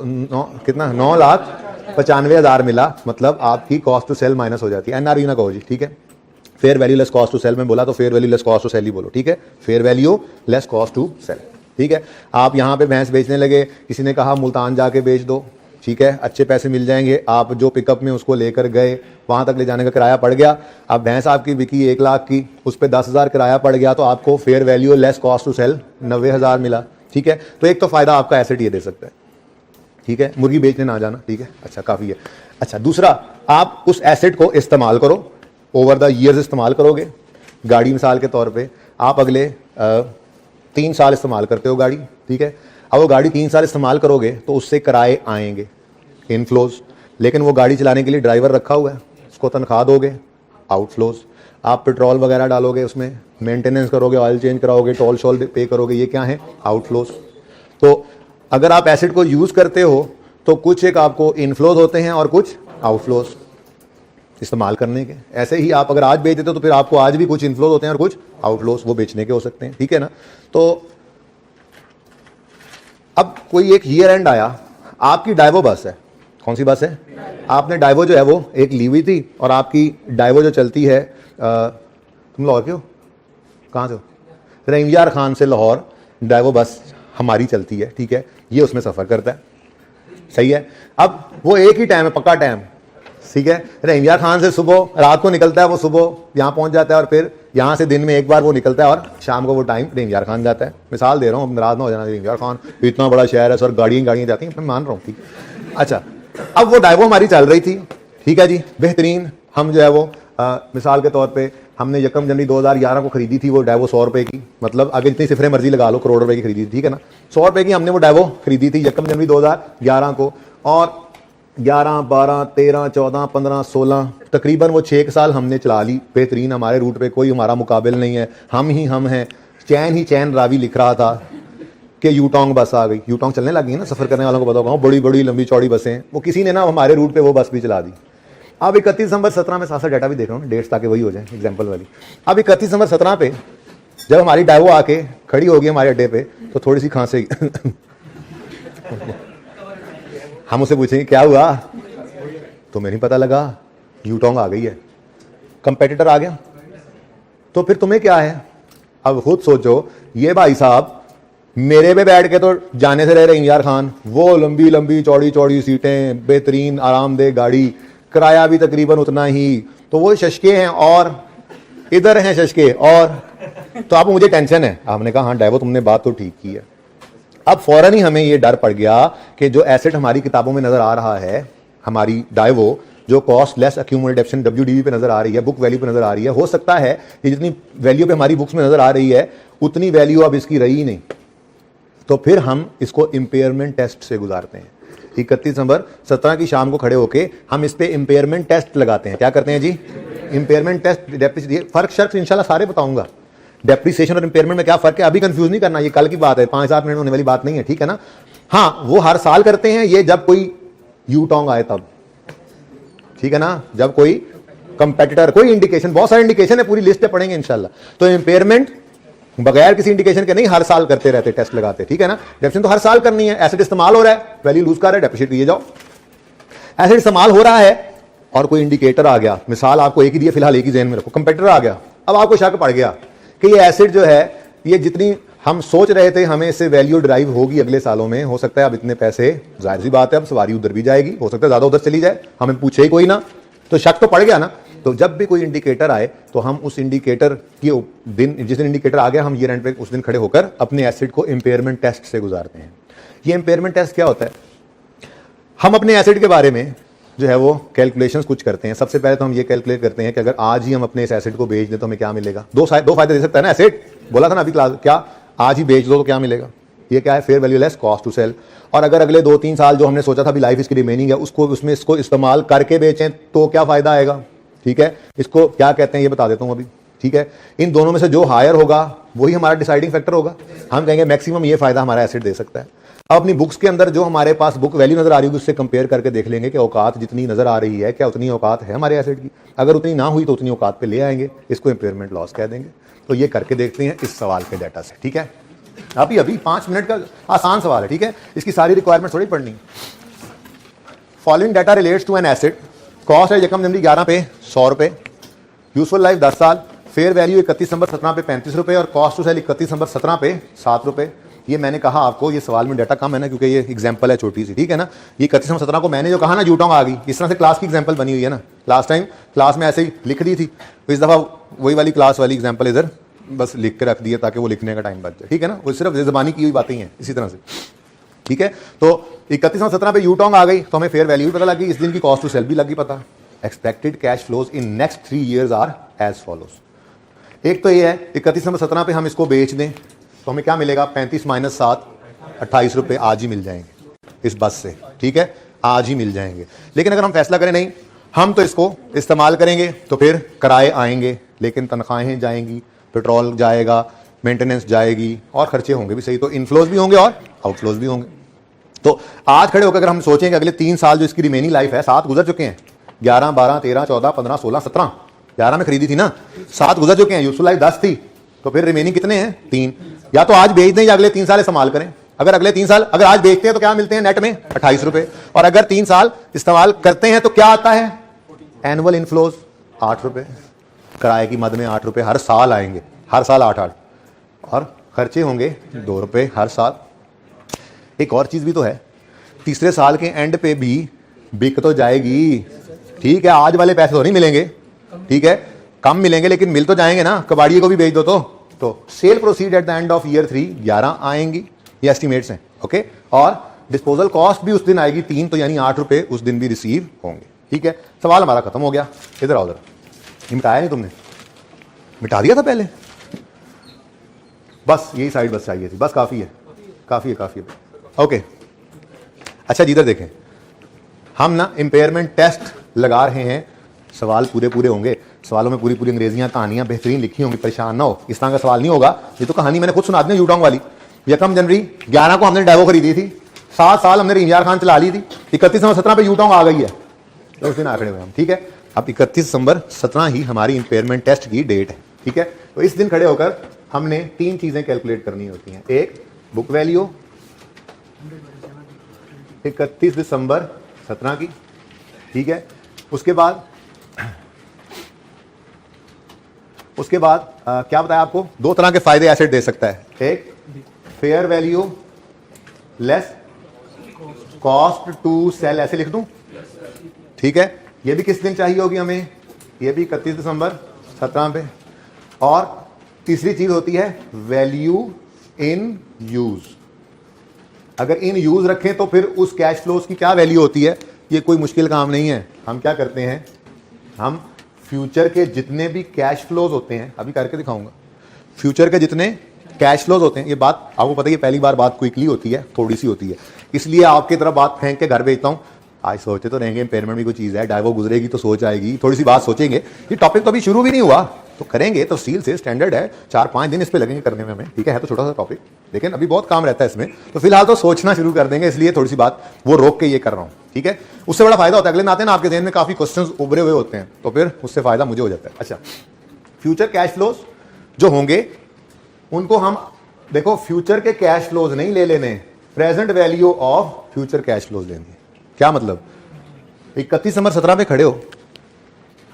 कितना 9,95,000 मिला। मतलब आपकी कॉस्ट टू सेल माइनस हो जाती है। NRV ना कहो जी, ठीक है। Fair value less cost to sell में बोला तो fair value less cost to sell ही बोलो, ठीक है। Fair value less cost to sell, ठीक है। आप यहाँ पे भैंस बेचने लगे, किसी ने कहा मुल्तान जाके बेच दो, ठीक है, अच्छे पैसे मिल जाएंगे। आप जो पिकअप में उसको लेकर गए, वहाँ तक ले जाने का किराया पड़ गया। अब भैंस आपकी बिकी 1 लाख की, उस पर 10,000 किराया पड़ गया, तो आपको fair value less cost to sell 90,000 मिला, ठीक है। तो एक तो फायदा आपका एसेट ये दे सकता है, ठीक है, मुर्गी बेचने ना जाना, ठीक है, अच्छा काफ़ी है। अच्छा, दूसरा, आप उस एसेट को इस्तेमाल करो, ओवर द ईयर्स इस्तेमाल करोगे। गाड़ी मिसाल के तौर पे आप अगले 3 साल इस्तेमाल करते हो गाड़ी, ठीक है। अब वो गाड़ी 3 साल इस्तेमाल करोगे तो उससे किराए आएंगे, इनफ्लोज, लेकिन वो गाड़ी चलाने के लिए ड्राइवर रखा हुआ है, उसको तनख्वाह दोगे, आउटफ्लोज। आप पेट्रोल वगैरह डालोगे, उसमें मेंटेनेंस करोगे, ऑयल चेंज कराओगे, टोल शोल पे करोगे, ये क्या है? आउटफ्लोज। तो अगर आप एसेट को यूज़ करते हो तो कुछ एक आपको इनफ्लोज होते हैं और कुछ आउटफ्लोज इस्तेमाल करने के। ऐसे ही आप अगर आज बेच देते हो तो फिर आपको आज भी कुछ इनफ्लोज होते हैं और कुछ आउटफ्लोज, वो बेचने के हो सकते हैं, ठीक है ना। तो अब कोई एक ईयर एंड आया, आपकी डाइवो बस है, कौन सी बस है? आपने डाइवो जो है वो एक ली हुई थी, और आपकी डाइवो जो चलती है, तुम लाहौर के हो? कहाँ से हो? रहीम यार खान से लाहौर डाइवो बस हमारी चलती है, ठीक है, ये उसमें सफ़र करता है, सही है। अब वो एक ही टाइम है, पक्का टाइम, ठीक है। रहीम यार खान से सुबह रात को निकलता है, वो सुबह यहाँ पहुंच जाता है और फिर यहाँ से दिन में एक बार वो निकलता है और शाम को वो टाइम रहीम यार खान जाता है। मिसाल दे रहा हूँ, नाराज ना हो जाना, रहीम यार खान इतना बड़ा शहर है सर, गाड़ियाँ जाती हैं, मैं मान रहा हूँ, ठीक है। अच्छा, अब वो डाइवो हमारी चल रही थी, ठीक है जी, बेहतरीन। हम जो है वो मिसाल के तौर पे हमने 1 जनवरी 2011 को खरीदी थी वो डाइवो 100 रुपए की, मतलब आगे जितनी सिफरें मर्जी लगा लो, करोड़ रुपए की खरीदी थी, ठीक है ना। 100 रुपए की हमने वो डाइवो खरीदी थी 1 जनवरी 2011 को, और 11, 12, 13, 14, 15, 16 तकरीबन वो 6 साल हमने चला ली बेहतरीन। हमारे रूट पे कोई हमारा मुकाबिल नहीं है, हम ही हम हैं। चैन ही चैन रावी लिख रहा था कि यूटोंग बस आ गई। यूटोंग चलने लगी है ना, सफ़र करने वालों को बताओ, बड़ी बड़ी लंबी चौड़ी बसें, वो किसी ने ना हमारे रूट पे वो बस भी चला दी। अब 31 दिसंबर 17 में साथ साथ डाटा भी देख रहा हूँ, डेट्स ताकि वही हो जाए एग्जाम्पल वाली। अब 31 दिसंबर 17 पे जब हमारी डाइवो आके खड़ी होगी हमारे अड्डे पे, तो थोड़ी सी खांसेगी हम उसे पूछेंगे क्या हुआ, तो मेरे नहीं पता लगा, यूटोंग आ गई है, कंपेटिटर आ गया। तो फिर तुम्हें क्या है, अब खुद सोचो, ये भाई साहब मेरे पे बैठ के तो जाने से रह रहे यार खान, वो लंबी लंबी चौड़ी चौड़ी सीटें, बेहतरीन आरामदेह गाड़ी, किराया भी तकरीबन उतना ही, तो वो शशके हैं और इधर हैं शशके, और तो आप मुझे टेंशन है। हमने कहा हाँ डाइवो तुमने बात तो ठीक की है। अब फौरन ही हमें ये डर पड़ गया कि जो एसेट हमारी किताबों में नजर आ रहा है, हमारी डाइवो जो कॉस्ट लेस एक्यूमुलेटेड एप्शन WDV पे नजर आ रही है, बुक वैल्यू पे नजर आ रही है, हो सकता है कि जितनी वैल्यू पे हमारी बुक्स में नजर आ रही है उतनी वैल्यू अब इसकी रही नहीं, तो फिर हम इसको इंपेयरमेंट टेस्ट से गुजारते हैं। 31 दिसंबर 17 की शाम को खड़े होके हम इस पे इंपेयरमेंट टेस्ट लगाते हैं। क्या करते हैं जी, इंपेयरमेंट टेस्ट। फर्क शर्क इंशाल्लाह सारे बताऊंगा, डेप्रिसिएशन और इंपेयरमेंट में क्या फर्क है, अभी कंफ्यूज नहीं करना, ये कल की बात है, 5-7 मिनट होने वाली बात नहीं है, ठीक है ना। हाँ, वो हर साल करते हैं, ये जब कोई यूटोंग आए तब, ठीक है ना, जब कोई कंपेटिटर, कोई इंडिकेशन, बहुत सारे इंडिकेशन है, पूरी लिस्ट पे पढ़ेंगे इंशाल्लाह। तो इंपेयरमेंट बगैर किसी इंडिकेशन के नहीं, हर साल करते रहते, टेस्ट लगाते, ठीक है ना। डेप्रिसिएशन तो हर साल करनी है, एसेट इस्तेमाल हो रहा है, वैल्यू लूज कर रहा है, डेप्रिशिएट किए जाओ। एसेट इस्तेमाल हो रहा है और कोई इंडिकेटर आ गया, मिसाल आपको एक ही दिया, फिलहाल एक ही ज़हन में रखो, कंपेटिटर आ गया, अब आपको शक पड़ गया कि ये एसेट जो है, ये जितनी हम सोच रहे थे हमें इससे वैल्यू ड्राइव होगी अगले सालों में, हो सकता है अब इतने पैसे, जाहिर सी बात है अब सवारी उधर भी जाएगी, हो सकता है ज्यादा उधर चली जाए, हमें पूछे ही कोई ना, तो शक तो पड़ गया ना। तो जब भी कोई इंडिकेटर आए तो हम उस इंडिकेटर की दिन, जिस दिन इंडिकेटर आ गया, हम ईयर एंड पे उस दिन खड़े होकर अपने एसेट को इंपेयरमेंट टेस्ट से गुजारते हैं। ये इंपेयरमेंट टेस्ट क्या होता है, हम अपने एसेट के बारे में जो है वो कैलकुलेशंस कुछ करते हैं। सबसे पहले तो हम ये कैलकुलेट करते हैं कि अगर आज ही हम अपने इस एसेट को बेच दें तो हमें क्या मिलेगा। दो फायदे दे सकता है ना एसेट, बोला था ना अभी क्लास, क्या आज ही बेच दो तो क्या मिलेगा, ये क्या है, fair value less cost to sell. और अगर अगले 2-3 साल जो हमने सोचा था भी लाइफ इसकी रिमेनिंग है, उसको उसमें इसको इस्तेमाल करके बेचें तो क्या फायदा आएगा, ठीक है। इसको क्या कहते हैं ये बता देता हूं अभी, ठीक है। इन दोनों में से जो हायर होगा वही हमारा डिसाइडिंग फैक्टर होगा। हम कहेंगे मैक्सिमम ये फायदा हमारा एसेट दे सकता है। अब अपनी बुक्स के अंदर जो हमारे पास बुक वैल्यू नजर आ रही होगी उससे कंपेयर करके देख लेंगे कि औकात जितनी नजर आ रही है क्या उतनी औकात है हमारे एसेट की, अगर उतनी ना हुई तो उतनी औकात पे ले आएंगे, इसको इंपेयरमेंट लॉस कह देंगे। तो ये करके देखते हैं इस सवाल के डाटा से, ठीक है। अभी 5 मिनट का आसान सवाल है, ठीक है, इसकी सारी रिक्वायरमेंट थोड़ी पढ़नी। Following data relates to an asset, cost है 1 जनवरी 11 पे 100 रुपए, यूजफुल लाइफ 10 साल, फेयर वैल्यू 31 दिसंबर 17 पे 35 रुपए और कॉस्ट टू सेल 31 दिसंबर 17 पे 7 रुपए। ये मैंने कहा आपको ये सवाल में डाटा कम है ना, क्योंकि ये एग्जांपल है छोटी सी, ठीक है ना। ये 31 दिसंबर 17 को मैंने जो कहा ना यूटोंग आ गई, इस तरह से क्लास की एग्जांपल बनी हुई है ना, लास्ट टाइम क्लास में ऐसे ही लिख दी थी, तो इस दफा वही वाली क्लास वाली एग्जांपल इधर बस लिख के रख दिया ताकि वो लिखने का टाइम बच जाए, ठीक है ना। वो सिर्फ ज़बानी की हुई बातें हैं इसी तरह से, ठीक है। तो 31 दिसंबर 17 पे यूटोंग आ गई तो हमें फेयर वैल्यू भी पता लगी, इस दिन की कॉस्ट टू सेल भी लगी पता। Expected cash flows in next 3 years are as follows. एक तो ये है 31 दिसंबर 17 पे हम इसको बेच दें तो हमें क्या मिलेगा, 35 - 7 28 रुपए आज ही मिल जाएंगे इस बस से, ठीक है, आज ही मिल जाएंगे। लेकिन अगर हम फैसला करें नहीं हम तो इसको इस्तेमाल करेंगे तो फिर किराए आएंगे, लेकिन तनख्वाहें जाएंगी, पेट्रोल जाएगा, मेंटेनेंस जाएगी और खर्चे होंगे भी, सही। तो इनफ्लोज भी होंगे और आउटफ्लोज भी होंगे। तो आज खड़े होकर अगर हम सोचें कि अगले 3 साल जो इसकी रिमेनिंग लाइफ है, 7 गुजर चुके हैं, 11, 12, 13, 14, 15, 16, 17, 11 में खरीदी थी ना, 7 गुजर चुके हैं, यूजफुल लाइफ 10 थी, तो फिर रिमेनिंग कितने हैं, 3। या तो आज बेच दें या अगले 3 साल इस्तेमाल करें। अगर अगले 3 साल अगर आज बेचते हैं तो क्या मिलते हैं नेट में 28 रुपए, और अगर 3 साल इस्तेमाल करते हैं तो क्या आता है, एनुअल इनफ्लोज 8 रुपए, किराए की मद में 8 रुपए हर साल आएंगे, हर साल 8-8, और खर्चे होंगे 2 रुपए हर साल। एक और चीज भी तो है, तीसरे साल के एंड पे भी बिक तो जाएगी, ठीक है, आज वाले पैसे तो नहीं मिलेंगे, ठीक है, कम मिलेंगे, लेकिन मिल तो जाएंगे ना, कबाड़िए को भी बेच दो तो cell proceed at the end of year 3 11 आएंगी, ये एस्टिमेट्स हैं, ओके। और डिस्पोजल कॉस्ट भी उस दिन आएगी 3, तो यानी 8 रुपए उस दिन भी रिसीव होंगे, ठीक है। सवाल हमारा खत्म हो गया। इधर आओ, उधर ये मिटाया नहीं तुमने, मिटा दिया था पहले, बस यही साइड बस चाहिए थी, बस काफी है, काफी है, काफी है, ओके। अच्छा जी, इधर देखें, हम ना इम्पेयरमेंट टेस्ट लगा रहे हैं, सवाल पूरे पूरे होंगे, सवालों में पूरी पूरी अंग्रेजियां कहानियां बेहतरीन लिखी होंगी, परेशान ना हो, इस तरह का सवाल नहीं होगा। ये तो कहानी मैंने खुद सुना दी यूटॉन्ग वाली। 1 जनवरी 11 को हमने डाइवो खरीदी थी, 7 साल हमने इमरान खान चला ली थी, 31 दिसंबर 17 पे यूटॉन्ग आ गई है, तो उस दिन आखिर हुए हम, ठीक है। अब 31 दिसंबर 17 ही हमारी इम्पेयरमेंट टेस्ट की डेट है, ठीक है। तो इस दिन खड़े होकर हमने 3 चीजें कैलकुलेट करनी होती हैं। एक बुक वैल्यू 31 दिसंबर 17 की, ठीक है। उसके बाद क्या बताया आपको, 2 तरह के फायदे एसेट दे सकता है, एक fair value less cost to sell, ऐसे लिख दूं, ठीक है। ये भी किस दिन चाहिए होगी हमें, ये भी 31 दिसंबर 17 पे। और तीसरी चीज होती है वैल्यू इन यूज। अगर इन यूज रखें तो फिर उस कैश फ्लोज की क्या वैल्यू होती है, ये कोई मुश्किल काम नहीं है। हम क्या करते हैं, हम फ्यूचर के जितने भी कैश फ्लोज होते हैं, अभी करके दिखाऊंगा, फ्यूचर के जितने कैश फ्लोज होते हैं, ये बात आपको पता है, ये पहली बार बात क्विकली होती है, थोड़ी सी होती है, इसलिए आपकी तरफ बात फेंक के घर भेजता हूं। आज सोचते तो रहेंगे इम्पेयरमेंट भी कोई चीज है, डाइवो गुजरेगी तो सोच आएगी, थोड़ी सी बात सोचेंगे, ये टॉपिक तो अभी शुरू भी नहीं हुआ, तो करेंगे तफसील से, स्टैंडर्ड है, 4-5 दिन इस पे लगेंगे करने में हमें, ठीक है तो छोटा सा टॉपिक, लेकिन अभी बहुत काम रहता है इसमें, तो फिलहाल तो सोचना शुरू कर देंगे, इसलिए थोड़ी सी बात वो रोक के ये कर रहा हूं, ठीक है। उससे बड़ा फायदा होता है, अगले दिन आते हैं ना आपके ज़हन में काफी क्वेश्चंस उभरे हुए होते हैं, तो फिर उससे फायदा मुझे हो जाता है। अच्छा, फ्यूचर कैश फ्लोज जो होंगे उनको हम देखो, फ्यूचर के कैश फ्लोज नहीं ले लेने, present value of future cash flows लेने। क्या मतलब, 31 दिसंबर 17 पे खड़े हो,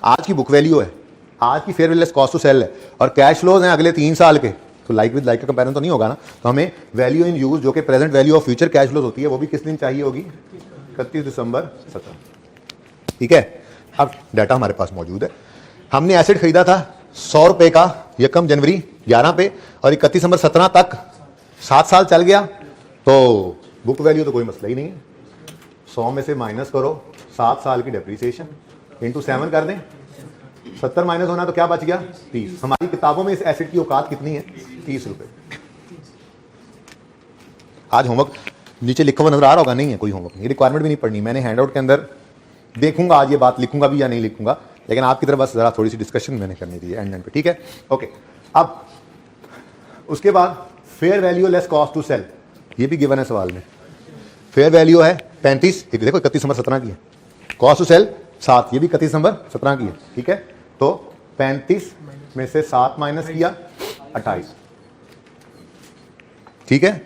आज की बुक वैल्यू है, आज की fair value cost to sell है, और कैश फ्लोज हैं अगले 3 साल के, तो लाइक विद लाइक का कंपैरिजन तो नहीं होगा ना, तो हमें वैल्यू इन यूज जो कि present value of future cash flows होती है, वो भी किस दिन चाहिए होगी, 31 दिसंबर 17, ठीक है। अब डाटा हमारे पास मौजूद है, हमने एसेट खरीदा था 100 रुपए का 1 जनवरी 11 पे, और 31 दिसंबर 17 तक 7 साल चल गया, तो बुक वैल्यू तो कोई मसला ही नहीं है, 100 में से माइनस करो 7 साल की डेप्रीसिएशन इंटू 7 कर दें, 70 माइनस होना तो क्या बच गया, 30। हमारी किताबों में इस एसेट की औकात कितनी है, 30 रुपए। आज होमवर्क नीचे लिखा हुआ नजर आ रहा होगा, नहीं है कोई होमवर्क नहीं, रिक्वायरमेंट भी नहीं पढ़नी, मैंने हैंडआउट के अंदर देखूंगा आज ये बात लिखूंगा भी या नहीं लिखूंगा, लेकिन आपकी तरफ बस जरा थोड़ी सी डिस्कशन मैंने करनी थी एंड पे, ठीक है, ओके। अब उसके बाद fair value less cost to sell, ये भी गिवन है सवाल में, फेयर वैल्यू है 35, देखो 31 दिसंबर 17 की है, कॉस्ट टू सेल 7, ये भी 31 दिसंबर 17 की है, ठीक है। तो 35 में से 7 माइनस किया 28, ठीक है।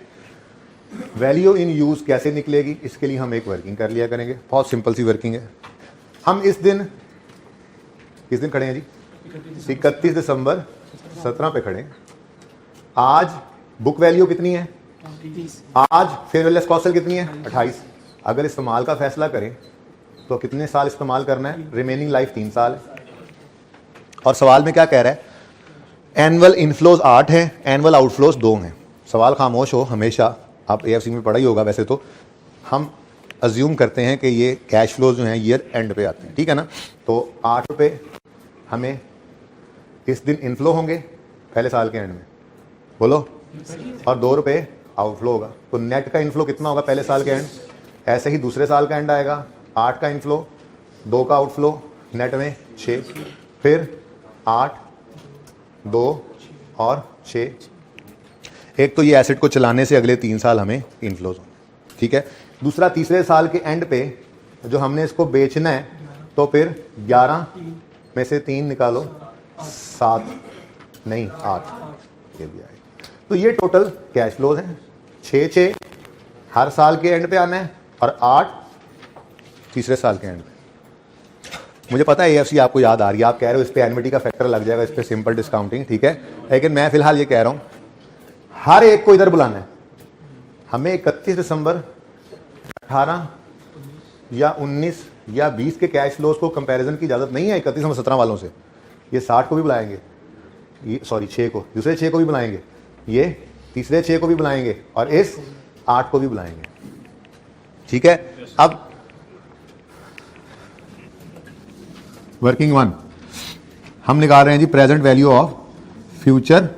वैल्यू इन यूज कैसे निकलेगी, इसके लिए हम एक वर्किंग कर लिया करेंगे, बहुत सिंपल सी वर्किंग है। हम इस दिन किस दिन खड़े हैं जी, 31 दिसंबर 17 पे खड़े हैं। आज बुक वैल्यू कितनी है, आज फेयर वैल्यू कॉस्ट सेल कितनी है, 28। अगर इस्तेमाल का फैसला करें तो कितने साल इस्तेमाल करना है, रिमेनिंग लाइफ 3 साल है। और सवाल में क्या कह रहा है, एनुअल इनफ्लोज 8 है, एनुअल आउटफ्लोज 2 हैं। सवाल खामोश हो हमेशा, आप AFC में पढ़ा ही होगा वैसे तो, हम अज्यूम करते हैं कि ये कैश फ्लोज जो हैं ईयर एंड पे आते हैं, ठीक है ना। तो 8 रुपये हमें इस दिन इनफ्लो होंगे पहले साल के एंड में, बोलो, और 2 रुपये आउटफ्लो होगा, तो नेट का इनफ्लो कितना होगा पहले साल के एंड। ऐसे ही दूसरे साल का एंड आएगा, 8 का इनफ्लो, 2 का आउटफ्लो, नेट में 6, फिर 8, 2 और 6। एक तो ये एसेट को चलाने से अगले 3 साल हमें इनफ्लोज होंगे, ठीक है। दूसरा, तीसरे साल के एंड पे जो हमने इसको बेचना है, तो फिर 11 में से 3 निकालो, 7 नहीं 8, ये भी आएगा। तो ये टोटल कैश फ्लोज हैं, 6 हर साल के एंड पे आना है, और 8 तीसरे साल के एंड पे। मुझे पता है AFC आपको याद आ रही है, आप कह रहे हो इस पे एनविटी का फैक्टर लग जाएगा, इस पे सिंपल डिस्काउंटिंग, ठीक है। लेकिन मैं फिलहाल ये कह रहा हूं, हर एक को इधर बुलाना है। हमें 31 दिसंबर 18 या 19 या 20 के कैश फ्लोज को कंपैरिजन की इजाजत नहीं है 31 और 17 वालों से। ये 60 को भी बुलाएंगे, ये सॉरी 6 को, दूसरे 6 को भी बुलाएंगे, ये तीसरे 6 को भी बुलाएंगे और इस 8 को भी बुलाएंगे। ठीक है, अब वर्किंग 1 हम निकाल रहे हैं जी present value of future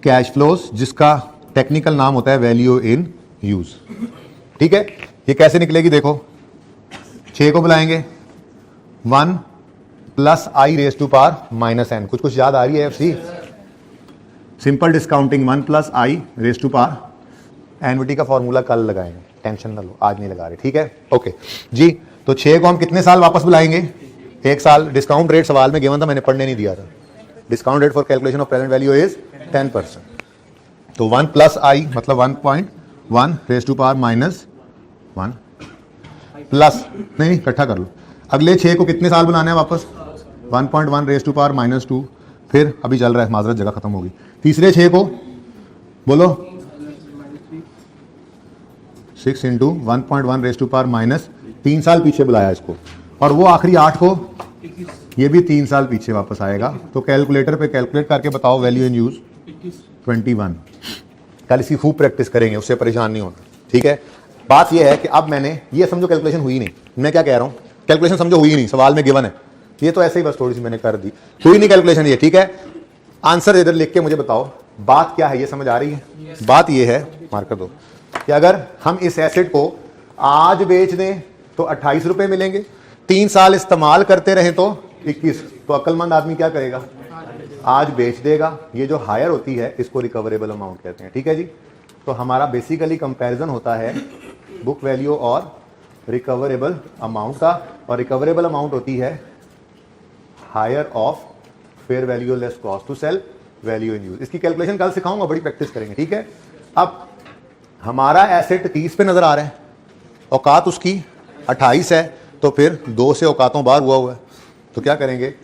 cash flows, जिसका टेक्निकल नाम होता है वैल्यू इन यूज। ठीक है, ये कैसे निकलेगी देखो, 6 को बुलाएंगे 1 plus I raise to power minus n. कुछ याद आ रही है FC? Simple discounting 1 plus I raise to power, एनविटी का फॉर्मूला कल लगाएंगे, टेंशन ना लो, आज नहीं लगा रहे। ठीक है, ओके जी। तो 6 को हम कितने साल वापस बुलाएंगे? 1 साल। डिस्काउंट रेट सवाल में गिवन था, मैंने पढ़ने नहीं दिया था। Discount rate for calculation of present value is 10%। तो 1 प्लस आई मतलब 1.1 raise to power minus 1 plus, नहीं इकट्ठा कर लो। अगले 6 को कितने साल बनाने हैं वापस? 1.1 रेज टू पावर माइनस 2, फिर अभी चल रहा है, माजरत जगह खत्म होगी। तीसरे 6 को बोलो 6 into 1.1 raise to power minus, 3 साल पीछे बुलाया इसको। और वो आखिरी 8 को, ये भी 3 साल पीछे वापस आएगा। तो कैलकुलेटर पे कैलकुलेट करके बताओ वैल्यू इन यूज 21। कल इसकी खूब प्रैक्टिस करेंगे, उससे परेशान नहीं होना। ठीक है, बात यह है कि अब मैंने ये समझो कैलकुलेशन हुई नहीं, मैं क्या कह रहा हूं, कैलकुलेशन समझो हुई नहीं, सवाल में गिवन है, ये तो ऐसे ही बस थोड़ी सी मैंने कर दी, हुई नहीं कैलकुलेशन ये। ठीक है, आंसर इधर लिख के मुझे बताओ बात क्या है, ये समझ आ रही है? बात ये है, मार्क कर दो, कि अगर हम इस एसेट को आज बेच दें तो 28 रुपए मिलेंगे, 3 साल इस्तेमाल करते रहे तो 21। तो अक्लमंद आदमी क्या करेगा? आज बेच देगा। ये जो हायर होती है इसको रिकवरेबल अमाउंट कहते हैं। ठीक है जी, तो हमारा बेसिकली कंपैरिजन होता है बुक वैल्यू और रिकवरेबल अमाउंट का, और रिकवरेबल अमाउंट होती है higher of fair value less cost to sell value in use. इसकी कैलकुलेशन कल सिखाऊंगा, बड़ी प्रैक्टिस करेंगे। ठीक है, अब हमारा एसेट 30 पे नजर आ रहा है, औकात उसकी 28 है, तो फिर 2 से औकातों बाहर हुआ है, तो क्या करेंगे?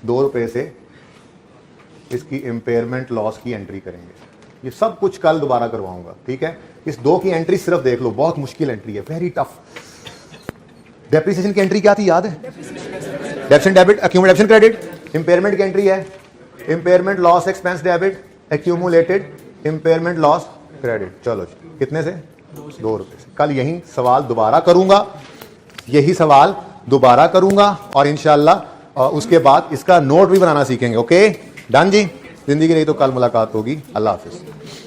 2 रुपए से इसकी इम्पेयरमेंट लॉस की एंट्री करेंगे। ये सब कुछ कल दोबारा करवाऊंगा। ठीक है, इस 2 की एंट्री सिर्फ देख लो, बहुत मुश्किल एंट्री है, वेरी टफ। डेप्रिसिएशन की एंट्री क्या थी याद है? Debit debit, accumulation credit. Impairment की एंट्री है impairment loss expense debit, accumulated impairment loss credit. चलो कितने से? 2 रुपए से। कल यही सवाल दोबारा करूंगा, यही सवाल दोबारा करूंगा, और इंशाल्लाह उसके बाद इसका नोट भी बनाना सीखेंगे। ओके डन जी, जिंदगी रही तो कल मुलाकात होगी। अल्लाह हाफिज।